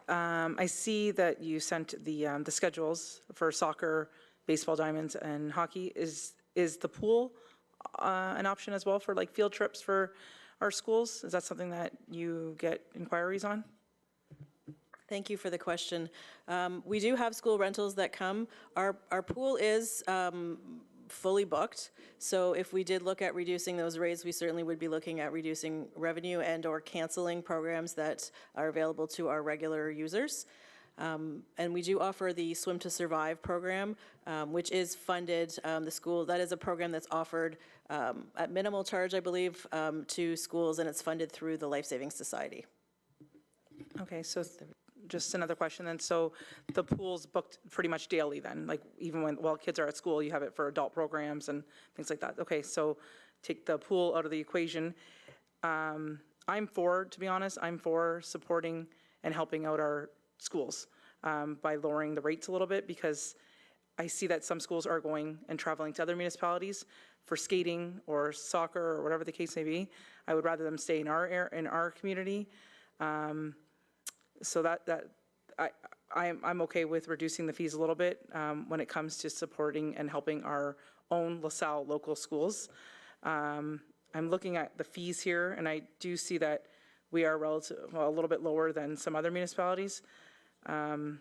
I see that you sent the schedules for soccer, baseball diamonds, and hockey. Is the pool an option as well for like field trips for our schools? Is that something that you get inquiries on? Thank you for the question. We do have school rentals that come. Our pool is fully booked, so if we did look at reducing those rates, we certainly would be looking at reducing revenue and or canceling programs that are available to our regular users. And we do offer the Swim to Survive program, which is funded, the school, that is a program that's offered at minimal charge, I believe, to schools, and it's funded through the Life Saving Society. Okay, so just another question then. So the pool's booked pretty much daily then? Like even while kids are at school, you have it for adult programs and things like that? Okay, so take the pool out of the equation. I'm for, to be honest, I'm for supporting and helping out our schools by lowering the rates a little bit, because I see that some schools are going and traveling to other municipalities for skating or soccer or whatever the case may be. I would rather them stay in our community. So I'm okay with reducing the fees a little bit when it comes to supporting and helping our own LaSalle local schools. I'm looking at the fees here, and I do see that we are a little bit lower than some other municipalities. But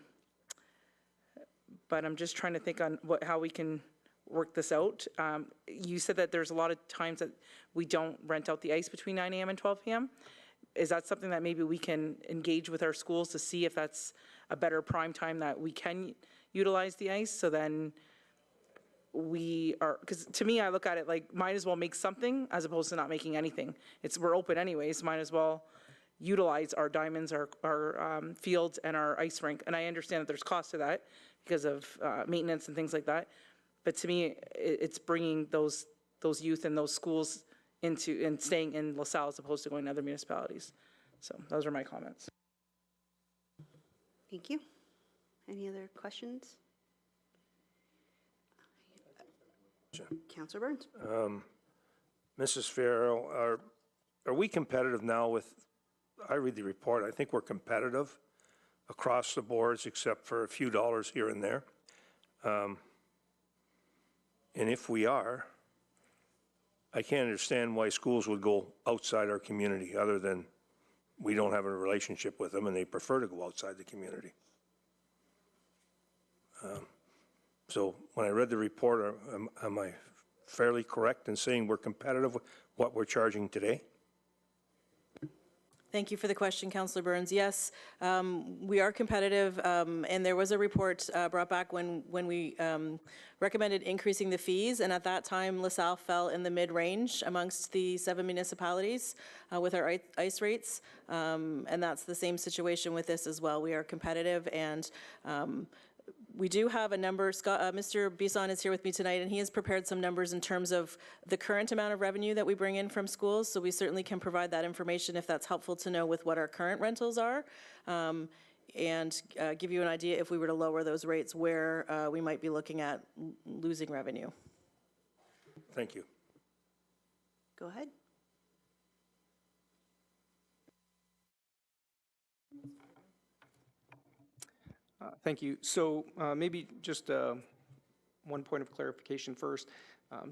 I'm just trying to think on how we can work this out. You said that there's a lot of times that we don't rent out the ice between 9 a.m. and 12 p.m. Is that something that maybe we can engage with our schools to see if that's a better prime time that we can utilize the ice? So then we are, because to me, I look at it like might as well make something as opposed to not making anything. We're open anyways, might as well utilize our diamonds, our fields, and our ice rink. And I understand that there's cost to that because of maintenance and things like that. But to me, it's bringing those youth and those schools into and staying in LaSalle as opposed to going to other municipalities. So those are my comments. Thank you. Any other questions? Councillor Burns? Mrs. Farrell, are we competitive now with, I read the report, I think we're competitive across the boards except for a few dollars here and there. And if we are, I can't understand why schools would go outside our community other than we don't have a relationship with them and they prefer to go outside the community. So when I read the report, am I fairly correct in saying we're competitive with what we're charging today? Thank you for the question, Councillor Burns. Yes, we are competitive, and there was a report brought back when we recommended increasing the fees, and at that time, LaSalle fell in the mid-range amongst the 7 municipalities with our ice rates, and that's the same situation with this as well. We are competitive, and we do have a number. Mr. Bisson is here with me tonight, and he has prepared some numbers in terms of the current amount of revenue that we bring in from schools, so we certainly can provide that information if that's helpful to know with what our current rentals are, and give you an idea if we were to lower those rates where we might be looking at losing revenue. Thank you. Go ahead. Thank you. So maybe just one point of clarification first.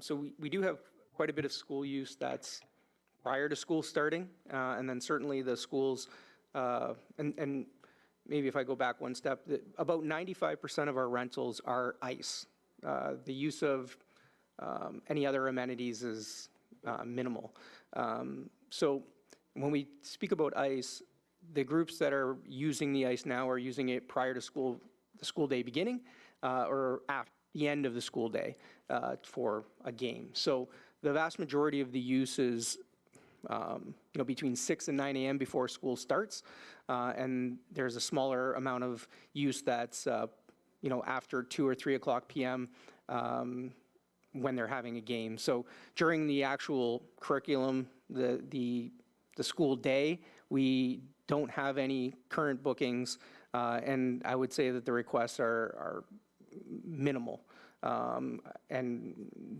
So we do have quite a bit of school use that's prior to school starting, and then certainly the schools, and maybe if I go back one step, about 95% of our rentals are ice. The use of any other amenities is minimal. So when we speak about ice, the groups that are using the ice now are using it prior to school, the school day beginning, or at the end of the school day for a game. So the vast majority of the use is between 6 and 9 a.m. before school starts, and there's a smaller amount of use that's after 2 or 3 o'clock p.m. When they're having a game. So during the actual curriculum, the school day, we don't have any current bookings, and I would say that the requests are minimal, and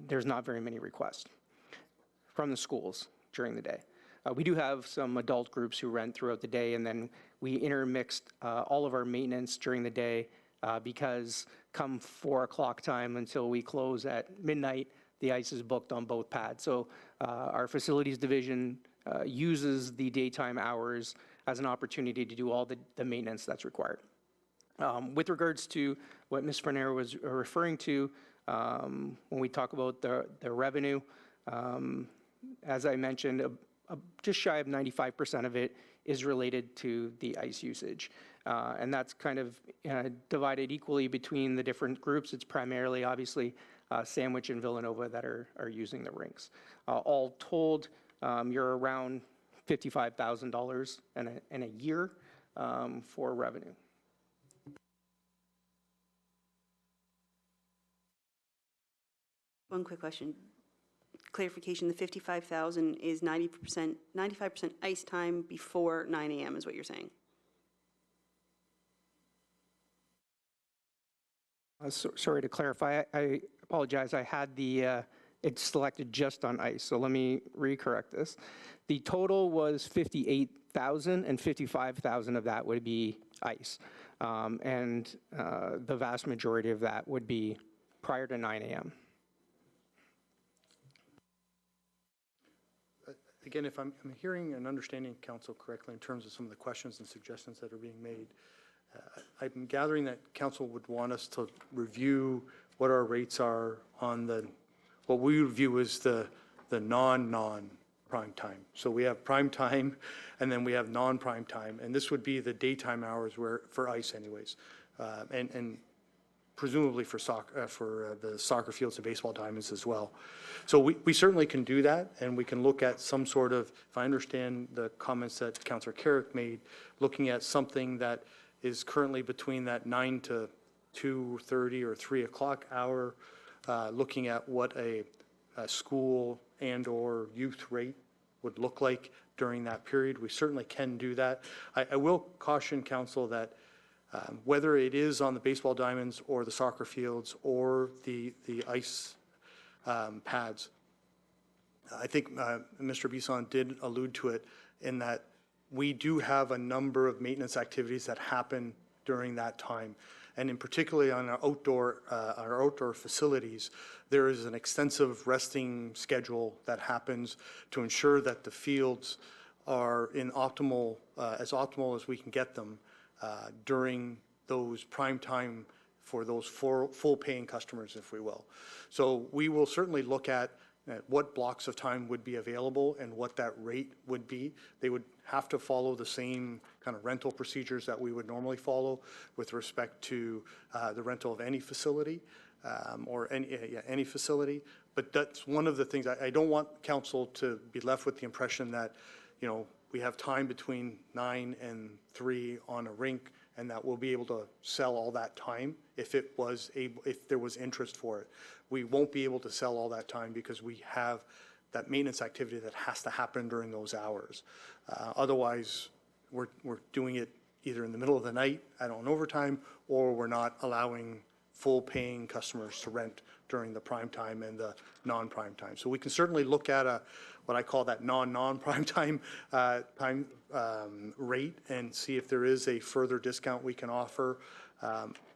there's not very many requests from the schools during the day. We do have some adult groups who rent throughout the day, and then we intermixed all of our maintenance during the day because come 4 o'clock time until we close at midnight, the ice is booked on both pads. So our facilities division uses the daytime hours as an opportunity to do all the maintenance that's required. With regards to what Ms. Frenero was referring to, when we talk about the revenue, as I mentioned, just shy of 95% of it is related to the ice usage. And that's kind of divided equally between the different groups. It's primarily, obviously, Sandwich and Villanova that are using the rinks. All told, you're around $55,000 in a year for revenue. One quick question. Clarification, the 55,000 is 95% ice time before 9 a.m. is what you're saying? Sorry to clarify, I apologize, I had it selected just on ice, so let me recorrect this. The total was 58,000 and 55,000 of that would be ice. And the vast majority of that would be prior to 9 a.m. Again, if I'm hearing and understanding council correctly in terms of some of the questions and suggestions that are being made, I'm gathering that council would want us to review what our rates are on what we would view as the non-prime time. So we have prime time, and then we have non-prime time, and this would be the daytime hours for ice anyways, and presumably for the soccer fields and baseball diamonds as well. So we certainly can do that, and we can look at some sort of, if I understand the comments that Councillor Carrick made, looking at something that is currently between that 9 to 2:30 or 3 o'clock hour, looking at what a school and or youth rate would look like during that period. We certainly can do that. I will caution council that whether it is on the baseball diamonds or the soccer fields or the ice pads, I think Mr. Bisson did allude to it in that we do have a number of maintenance activities that happen during that time. And in particularly on our outdoor facilities, there is an extensive resting schedule that happens to ensure that the fields are in as optimal as we can get them during those prime time for those full paying customers, if we will. So we will certainly look at what blocks of time would be available and what that rate would be. They would have to follow the same kind of rental procedures that we would normally follow with respect to the rental of any facility or any facility. But that's one of the things I don't want council to be left with the impression that, we have time between 9 and 3 on a rink and that we'll be able to sell all that time if there was interest for it. We won't be able to sell all that time because we have that maintenance activity that has to happen during those hours. Otherwise, we're doing it either in the middle of the night on overtime, or we're not allowing full paying customers to rent during the prime time and the non-prime time. So we can certainly look at what I call that non-prime time rate and see if there is a further discount we can offer,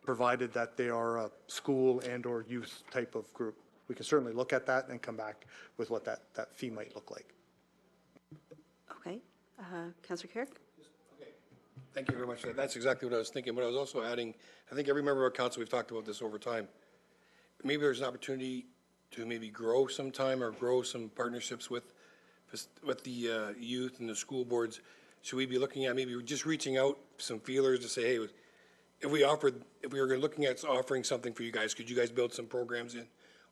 provided that they are a school and or youth type of group. We can certainly look at that and come back with what that fee might look like. Okay. Councillor Carrick? Thank you very much. That's exactly what I was thinking. But I was also adding, I think every member of our council, we've talked about this over time. Maybe there's an opportunity to maybe grow some time or grow some partnerships with with the youth and the school boards, should we be looking at maybe just reaching out some feelers to say, hey, if we were looking at offering something for you guys, could you guys build some programs in?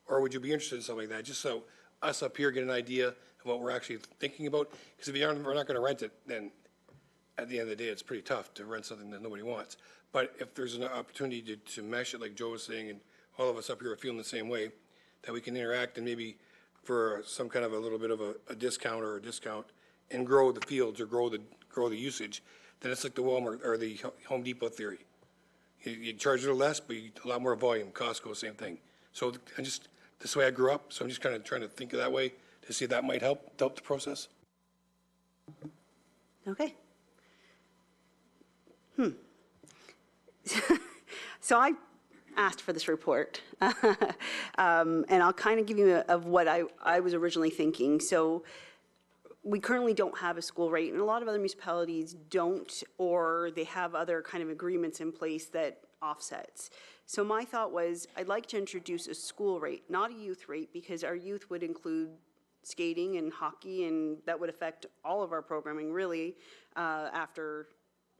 Or would you be interested in something like that, just so us up here get an idea of what we're actually thinking about? Because if we're not gonna rent it, then at the end of the day, it's pretty tough to rent something that nobody wants. But if there's an opportunity to mesh it, like Joe was saying, and all of us up here are feeling the same way, that we can interact and maybe for some kind of a little bit of a discount or a discount and grow the fields or grow the usage, then it's like the Walmart or the Home Depot theory. You charge a little less, but a lot more volume. Costco, same thing. So this way I grew up, so I'm just kind of trying to think of that way to see if that might help the process. Okay. So I asked for this report, and I'll kind of give you of what I was originally thinking. So we currently don't have a school rate, and a lot of other municipalities don't, or they have other kind of agreements in place that offsets. So my thought was, I'd like to introduce a school rate, not a youth rate, because our youth would include skating and hockey, and that would affect all of our programming, really, after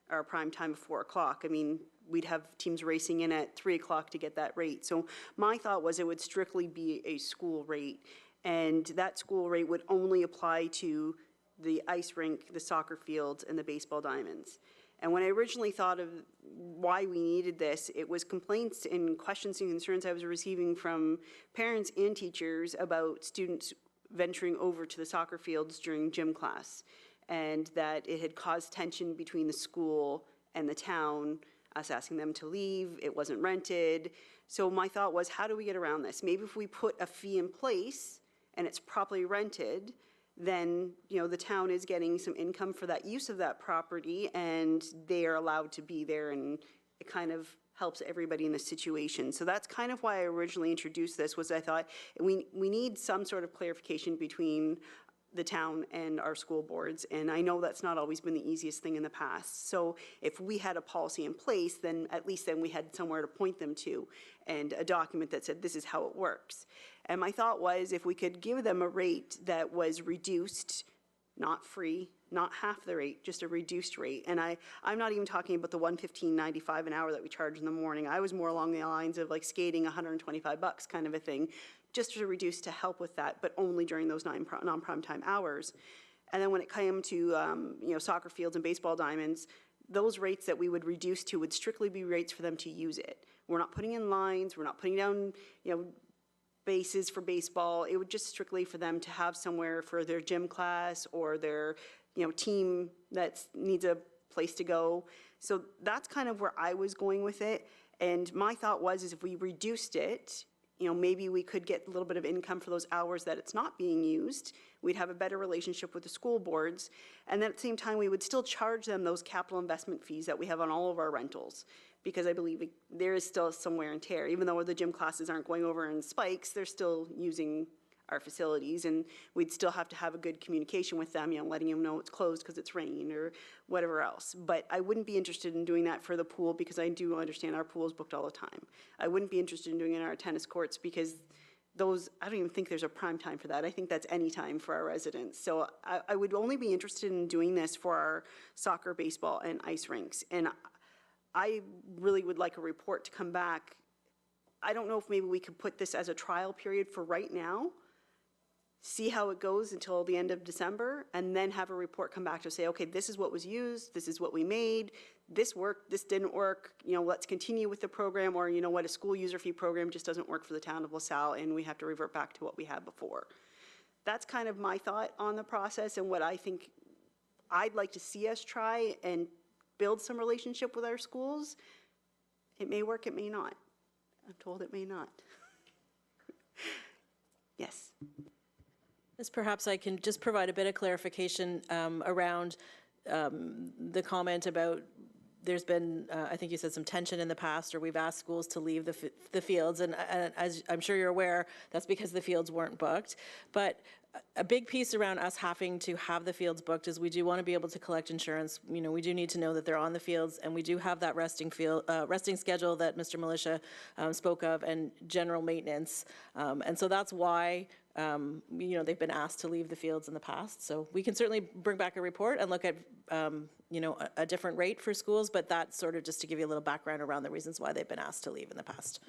our prime time of 4 o'clock. I mean, we'd have teams racing in at 3 o'clock to get that rate. So my thought was it would strictly be a school rate, and that school rate would only apply to the ice rink, the soccer fields, and the baseball diamonds. And when I originally thought of why we needed this, it was complaints and questions and concerns I was receiving from parents and teachers about students venturing over to the soccer fields during gym class, and that it had caused tension between the school and the town, us asking them to leave, it wasn't rented. So my thought was, how do we get around this? Maybe if we put a fee in place and it's properly rented, then, you know, the town is getting some income for that use of that property, and they are allowed to be there, and it kind of helps everybody in the situation. So that's kind of why I originally introduced this, was I thought we need some sort of clarification between the town and our school boards, and I know that's not always been the easiest thing in the past. So if we had a policy in place, then at least then we had somewhere to point them to, and a document that said this is how it works. And my thought was, if we could give them a rate that was reduced, not free, not half the rate, just a reduced rate. And I'm not even talking about the $115.95 an hour that we charge in the morning. I was more along the lines of like skating $125 kind of a thing, just to reduce to help with that, but only during those non-prime time hours. And then when it came to you know, soccer fields and baseball diamonds, those rates that we would reduce to would strictly be rates for them to use it. We're not putting in lines, we're not putting down, you know, bases for baseball. It would just strictly for them to have somewhere for their gym class or their, you know, team that needs a place to go. So that's kind of where I was going with it. And my thought was, is if we reduced it, you know, maybe we could get a little bit of income for those hours that it's not being used. We'd have a better relationship with the school boards. And then at the same time, we would still charge them those capital investment fees that we have on all of our rentals, because I believe there is still some wear and tear. Even though the gym classes aren't going over in spikes, they're still using our facilities, and we'd still have to have a good communication with them, you know, letting them know it's closed because it's rain or whatever else. But I wouldn't be interested in doing that for the pool, because I do understand our pool is booked all the time. I wouldn't be interested in doing it in our tennis courts, because those, I don't even think there's a prime time for that. I think that's any time for our residents. So I would only be interested in doing this for our soccer, baseball, and ice rinks. And I really would like a report to come back. I don't know if maybe we could put this as a trial period for right now, see how it goes until the end of December, and then have a report come back to say, okay, this is what was used, this is what we made, this worked, this didn't work, you know, let's continue with the program, or you know what, a school user fee program just doesn't work for the town of LaSalle, and we have to revert back to what we had before. That's kind of my thought on the process, and what I think I'd like to see us try and build some relationship with our schools. It may work, it may not. I'm told it may not. Yes. Yes, perhaps I can just provide a bit of clarification around the comment about there's been, I think you said, some tension in the past, or we've asked schools to leave the fields, and as I'm sure you're aware, that's because the fields weren't booked. But a big piece around us having to have the fields booked is we do want to be able to collect insurance. You know, we do need to know that they're on the fields, and we do have that resting schedule that Mr. Militia spoke of, and general maintenance. And so that's why they've been asked to leave the fields in the past. So we can certainly bring back a report and look at, a different rate for schools, but that's sort of just to give you a little background around the reasons why they've been asked to leave in the past.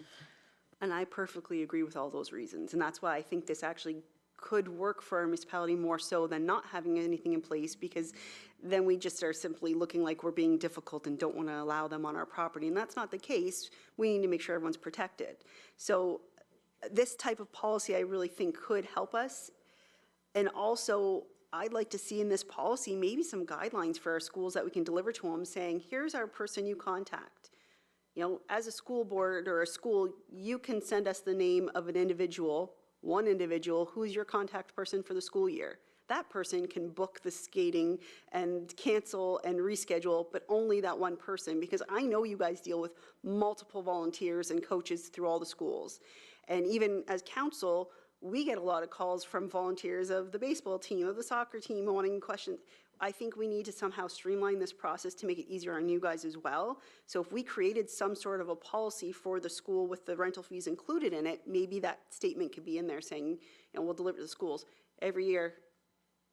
And I perfectly agree with all those reasons. And that's why I think this actually could work for our municipality more so than not having anything in place, because then we just are simply looking like we're being difficult and don't want to allow them on our property. And that's not the case. We need to make sure everyone's protected. So this type of policy I really think could help us. And also, I'd like to see in this policy maybe some guidelines for our schools that we can deliver to them, saying, here's our person you contact. As a school board or a school, you can send us the name of an individual, one individual, who's your contact person for the school year. That person can book the skating and cancel and reschedule, but only that one person, because I know you guys deal with multiple volunteers and coaches through all the schools. And even as council, we get a lot of calls from volunteers of the baseball team, of the soccer team, wanting questions. I think we need to somehow streamline this process to make it easier on you guys as well. So if we created some sort of a policy for the school with the rental fees included in it, maybe that statement could be in there saying, we'll deliver to the schools every year,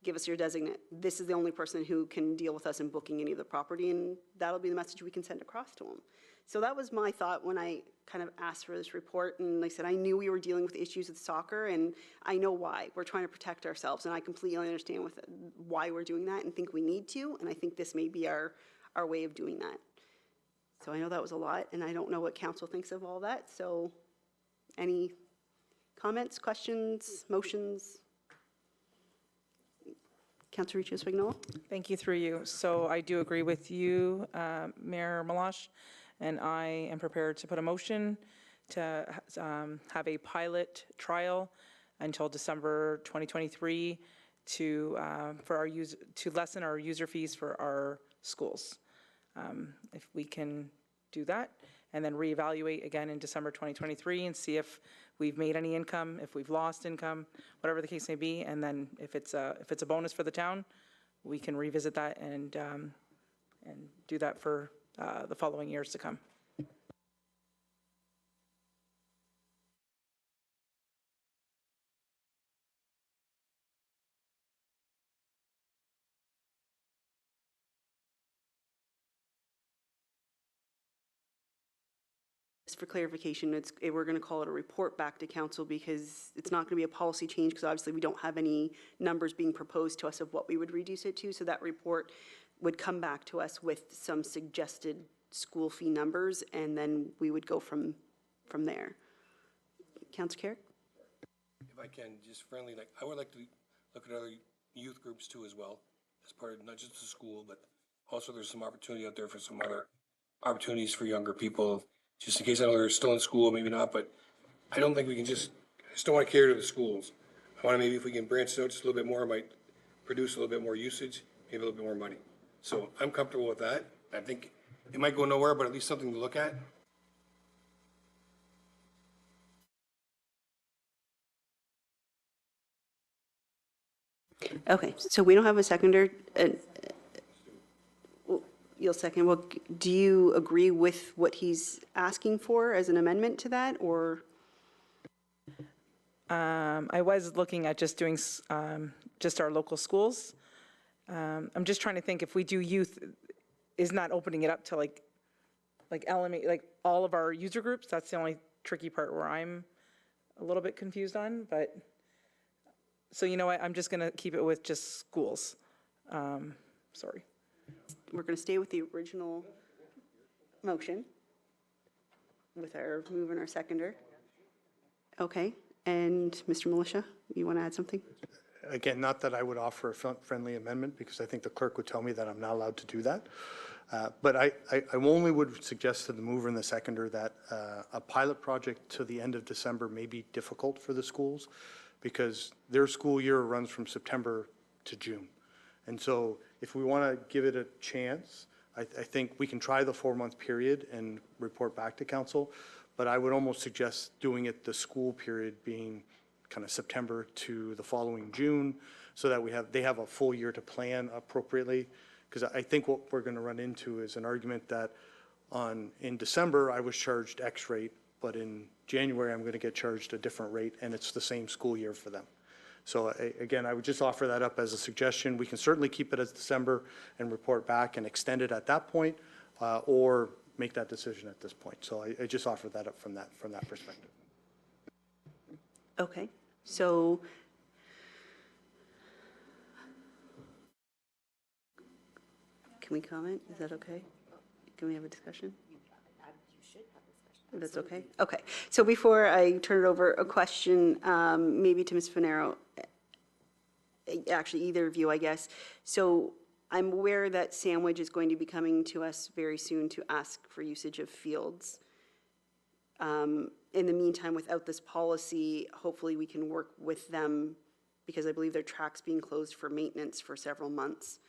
give us your designate. This is the only person who can deal with us in booking any of the property, and that'll be the message we can send across to them. So that was my thought when I kind of asked for this report. And like I said, I knew we were dealing with issues with soccer, and I know why. We're trying to protect ourselves, and I completely understand why we're doing that and think we need to, and I think this may be our way of doing that. So I know that was a lot, and I don't know what council thinks of all that. So any comments, questions, motions? Councilor Richo-Spagnola. Thank you, through you. So I do agree with you, Mayor Malash, and I am prepared to put a motion to have a pilot trial until December 2023 to lessen our user fees for our schools. If we can do that, and then reevaluate again in December 2023 and see if we've made any income, if we've lost income, whatever the case may be, and then if it's a bonus for the town, we can revisit that and do that for the following years to come. Just for clarification, we're going to call it a report back to council, because it's not going to be a policy change, because obviously we don't have any numbers being proposed to us of what we would reduce it to. So that report would come back to us with some suggested school fee numbers, and then we would go from there. Councilor Carrick? If I can, just friendly, I would like to look at other youth groups too as well, as part of not just the school, but also there's some opportunity out there for some other opportunities for younger people, just in case I know they're still in school, maybe not, but I don't think we can I just don't want to cater to the schools. I want to maybe if we can branch it out just a little bit more, it might produce a little bit more usage, maybe a little bit more money. So I'm comfortable with that. I think it might go nowhere, but at least something to look at. Okay, so we don't have a seconder. You'll second. Well, do you agree with what he's asking for as an amendment to that, or? I was looking at just doing just our local schools. I'm just trying to think, if we do youth, is not opening it up to like all of our user groups. That's the only tricky part where I'm a little bit confused on, but. So you know what, I'm just going to keep it with just schools. Sorry. We're going to stay with the original motion with our move and our seconder. Okay, and Mr. Militia, you want to add something? Again, not that I would offer a friendly amendment, because I think the clerk would tell me that I'm not allowed to do that. But I only would suggest to the mover and the seconder that a pilot project to the end of December may be difficult for the schools, because their school year runs from September to June. And so if we want to give it a chance, I think we can try the 4-month period and report back to council, but I would almost suggest doing it the school period being kind of September to the following June, so that they have a full year to plan appropriately. Because I think what we're going to run into is an argument that in December I was charged X rate, but in January I'm going to get charged a different rate, and it's the same school year for them. So again, I would just offer that up as a suggestion. We can certainly keep it as December and report back and extend it at that point, or make that decision at this point. So I just offer that up from that perspective. Okay, so can we comment? Is that okay? Can we have a discussion? That's okay? Okay. So before I turn it over, a question, maybe to Ms. Finero, actually either of you, I guess. So I'm aware that Sandwich is going to be coming to us very soon to ask for usage of fields. In the meantime, without this policy, hopefully we can work with them because I believe their track's being closed for maintenance for several months.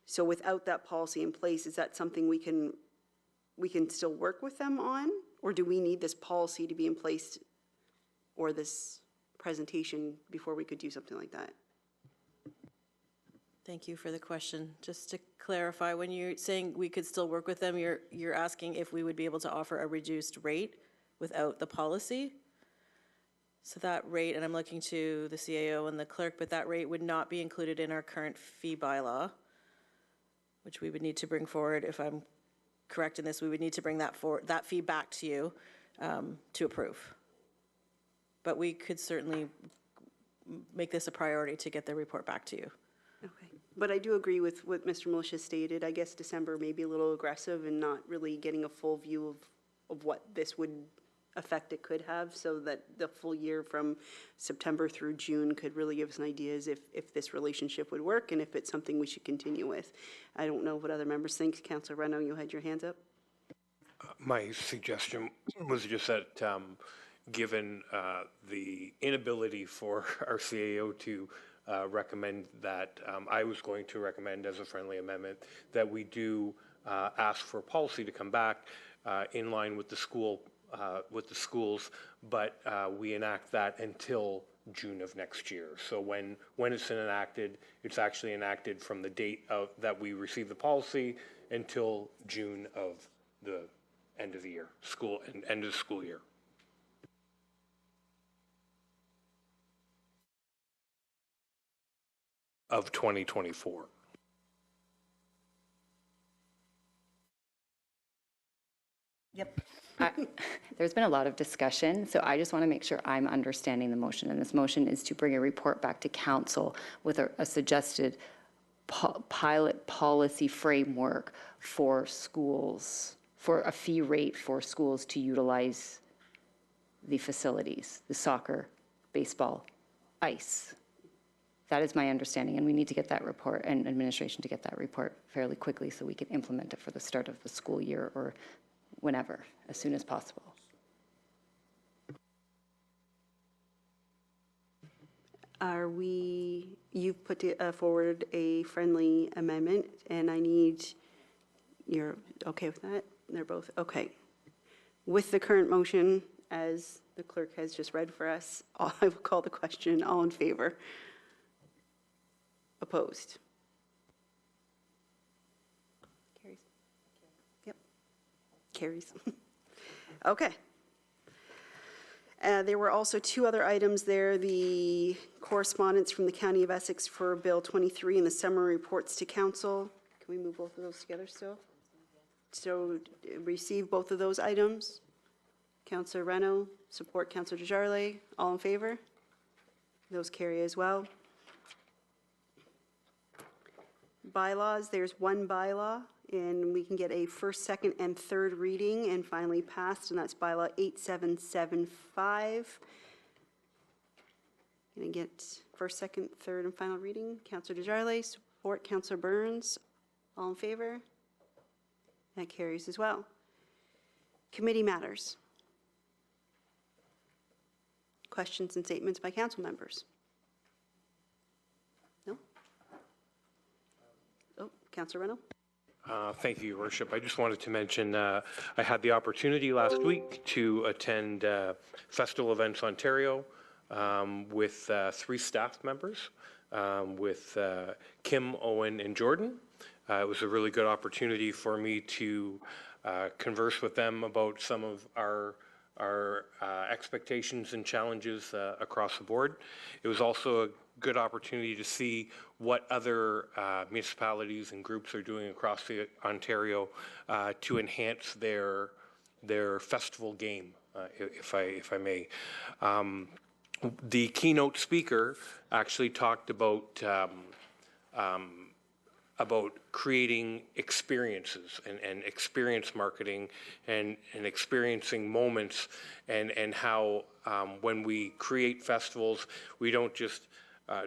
So without that policy in place, is that something we can still work with them on? Or do we need this policy to be in place or this presentation before we could do something like that? Thank you for the question. Just to clarify, when you're saying we could still work with them, you're asking if we would be able to offer a reduced rate without the policy? So that rate, and I'm looking to the CAO and the clerk, but that rate would not be included in our current fee bylaw, which we would need to bring forward. If I'm correct in this, we would need to bring that fee back to you to approve. But we could certainly make this a priority to get the report back to you. Okay, but I do agree with what Mr. Militia stated. I guess December may be a little aggressive and not really getting a full view of what this would effect it could have, so that the full year from September through June could really give us an idea as if this relationship would work and if it's something we should continue with. I don't know what other members think. Councillor Reno, you had your hands up. My suggestion was just that, given the inability for our CAO to recommend that, I was going to recommend as a friendly amendment that we do ask for policy to come back in line with the schools, but we enact that until June of next year. So when it's enacted, it's actually enacted from the date that we receive the policy until June of the end of the year, end of the school year. Of 2024. Yep. There's been a lot of discussion, so I just want to make sure I'm understanding the motion. And this motion is to bring a report back to council with a suggested pilot policy framework for schools, for a fee rate for schools to utilize the facilities, the soccer, baseball, ice. That is my understanding, and we need to get that report, and administration to get that report fairly quickly so we can implement it for the start of the school year or whenever, as soon as possible. You've put forward a friendly amendment, and I need, you're okay with that? They're both, okay. With the current motion, as the clerk has just read for us, I will call the question. All in favor? Opposed? Carries. Yep. Carries. Okay. There were also two other items there, the correspondence from the County of Essex for Bill 23 and the summary reports to council. Can we move both of those together still? So receive both of those items. Councillor Reno, support Councillor Desjardins. All in favor? Those carry as well. Bylaws, there's one bylaw, and we can get a first, second, and third reading and finally passed, and that's bylaw 8775. Going to get first, second, third, and final reading. Councillor Desjardins, support Councillor Burns. All in favor? That carries as well. Committee matters. Questions and statements by council members? No? Oh, Councillor Reno? Thank you, Your Worship. I just wanted to mention I had the opportunity last week to attend Festival Events Ontario with 3 staff members, with Kim, Owen, and Jordan. It was a really good opportunity for me to converse with them about some of our expectations and challenges across the board. It was also a good opportunity to see what other municipalities and groups are doing across Ontario to enhance their festival game, if I may. The keynote speaker actually talked about creating experiences and experience marketing and experiencing moments, and how when we create festivals, we don't just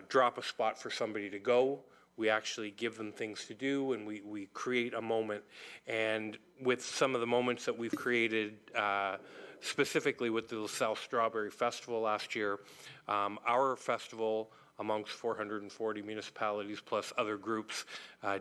drop a spot for somebody to go. We actually give them things to do, and we create a moment. And with some of the moments that we've created, specifically with the LaSalle Strawberry Festival last year, our festival, amongst 440 municipalities plus other groups,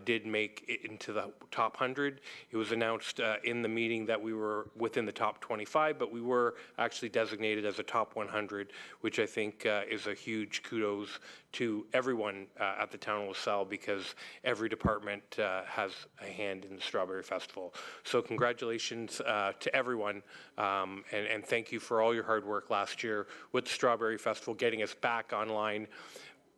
did make it into the top 100. It was announced in the meeting that we were within the top 25, but we were actually designated as a top 100, which I think is a huge kudos to everyone at the town of LaSalle, because every department has a hand in the Strawberry Festival. So congratulations to everyone, and thank you for all your hard work last year with the Strawberry Festival, getting us back online.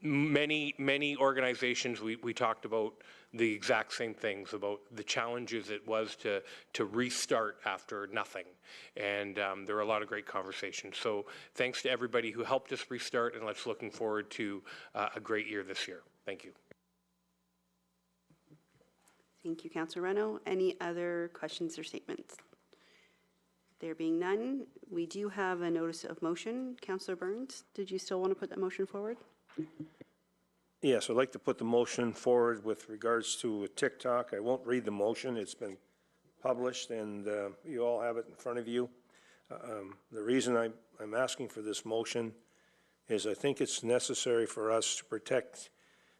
Many organizations, we talked about the exact same things, about the challenges it was to restart after nothing. And there were a lot of great conversations. So thanks to everybody who helped us restart, and let's looking forward to a great year this year. Thank you. Thank you, Councillor Reno. Any other questions or statements? There being none, we do have a notice of motion. Councillor Burns, did you still want to put that motion forward? Yes, I'd like to put the motion forward with regards to TikTok. I won't read the motion. It's been published, and you all have it in front of you. The reason I'm asking for this motion is I think it's necessary for us to protect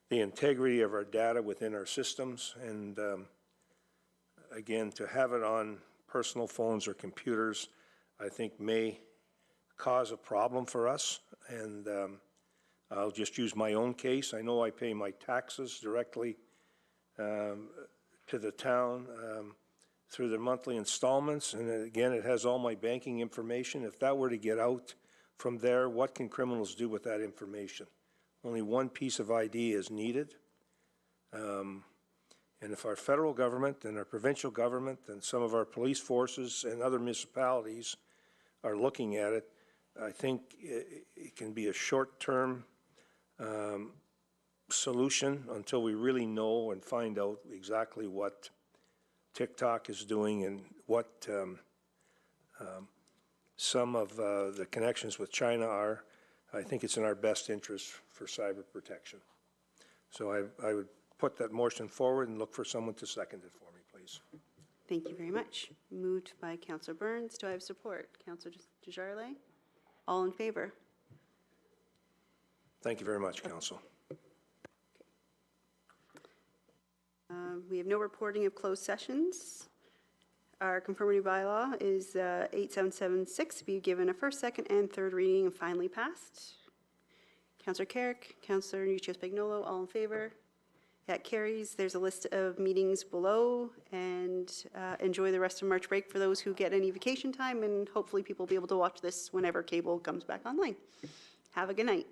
the integrity of our data within our systems, and again, to have it on personal phones or computers, I think may cause a problem for us. And I'll just use my own case. I know I pay my taxes directly to the town through the monthly installments, and again, it has all my banking information. If that were to get out from there, what can criminals do with that information? Only one piece of ID is needed. And if our federal government and our provincial government and some of our police forces and other municipalities are looking at it, I think it can be a short-term solution until we really know and find out exactly what TikTok is doing and what some of the connections with China are. I think it's in our best interest for cyber protection. So I would put that motion forward and look for someone to second it for me, please. Thank you very much. Moved by Councillor Burns. Do I have support? Councillor Desjardins? All in favor? Thank you very much, Council. We have no reporting of closed sessions. Our conformity bylaw is 8776 to be given a first, second, and third reading and finally passed. Councillor Carrick, Councillor Nuccio-Spagnolo, all in favor? That carries. There's a list of meetings below, and enjoy the rest of March break for those who get any vacation time, and hopefully people will be able to watch this whenever cable comes back online. Have a good night.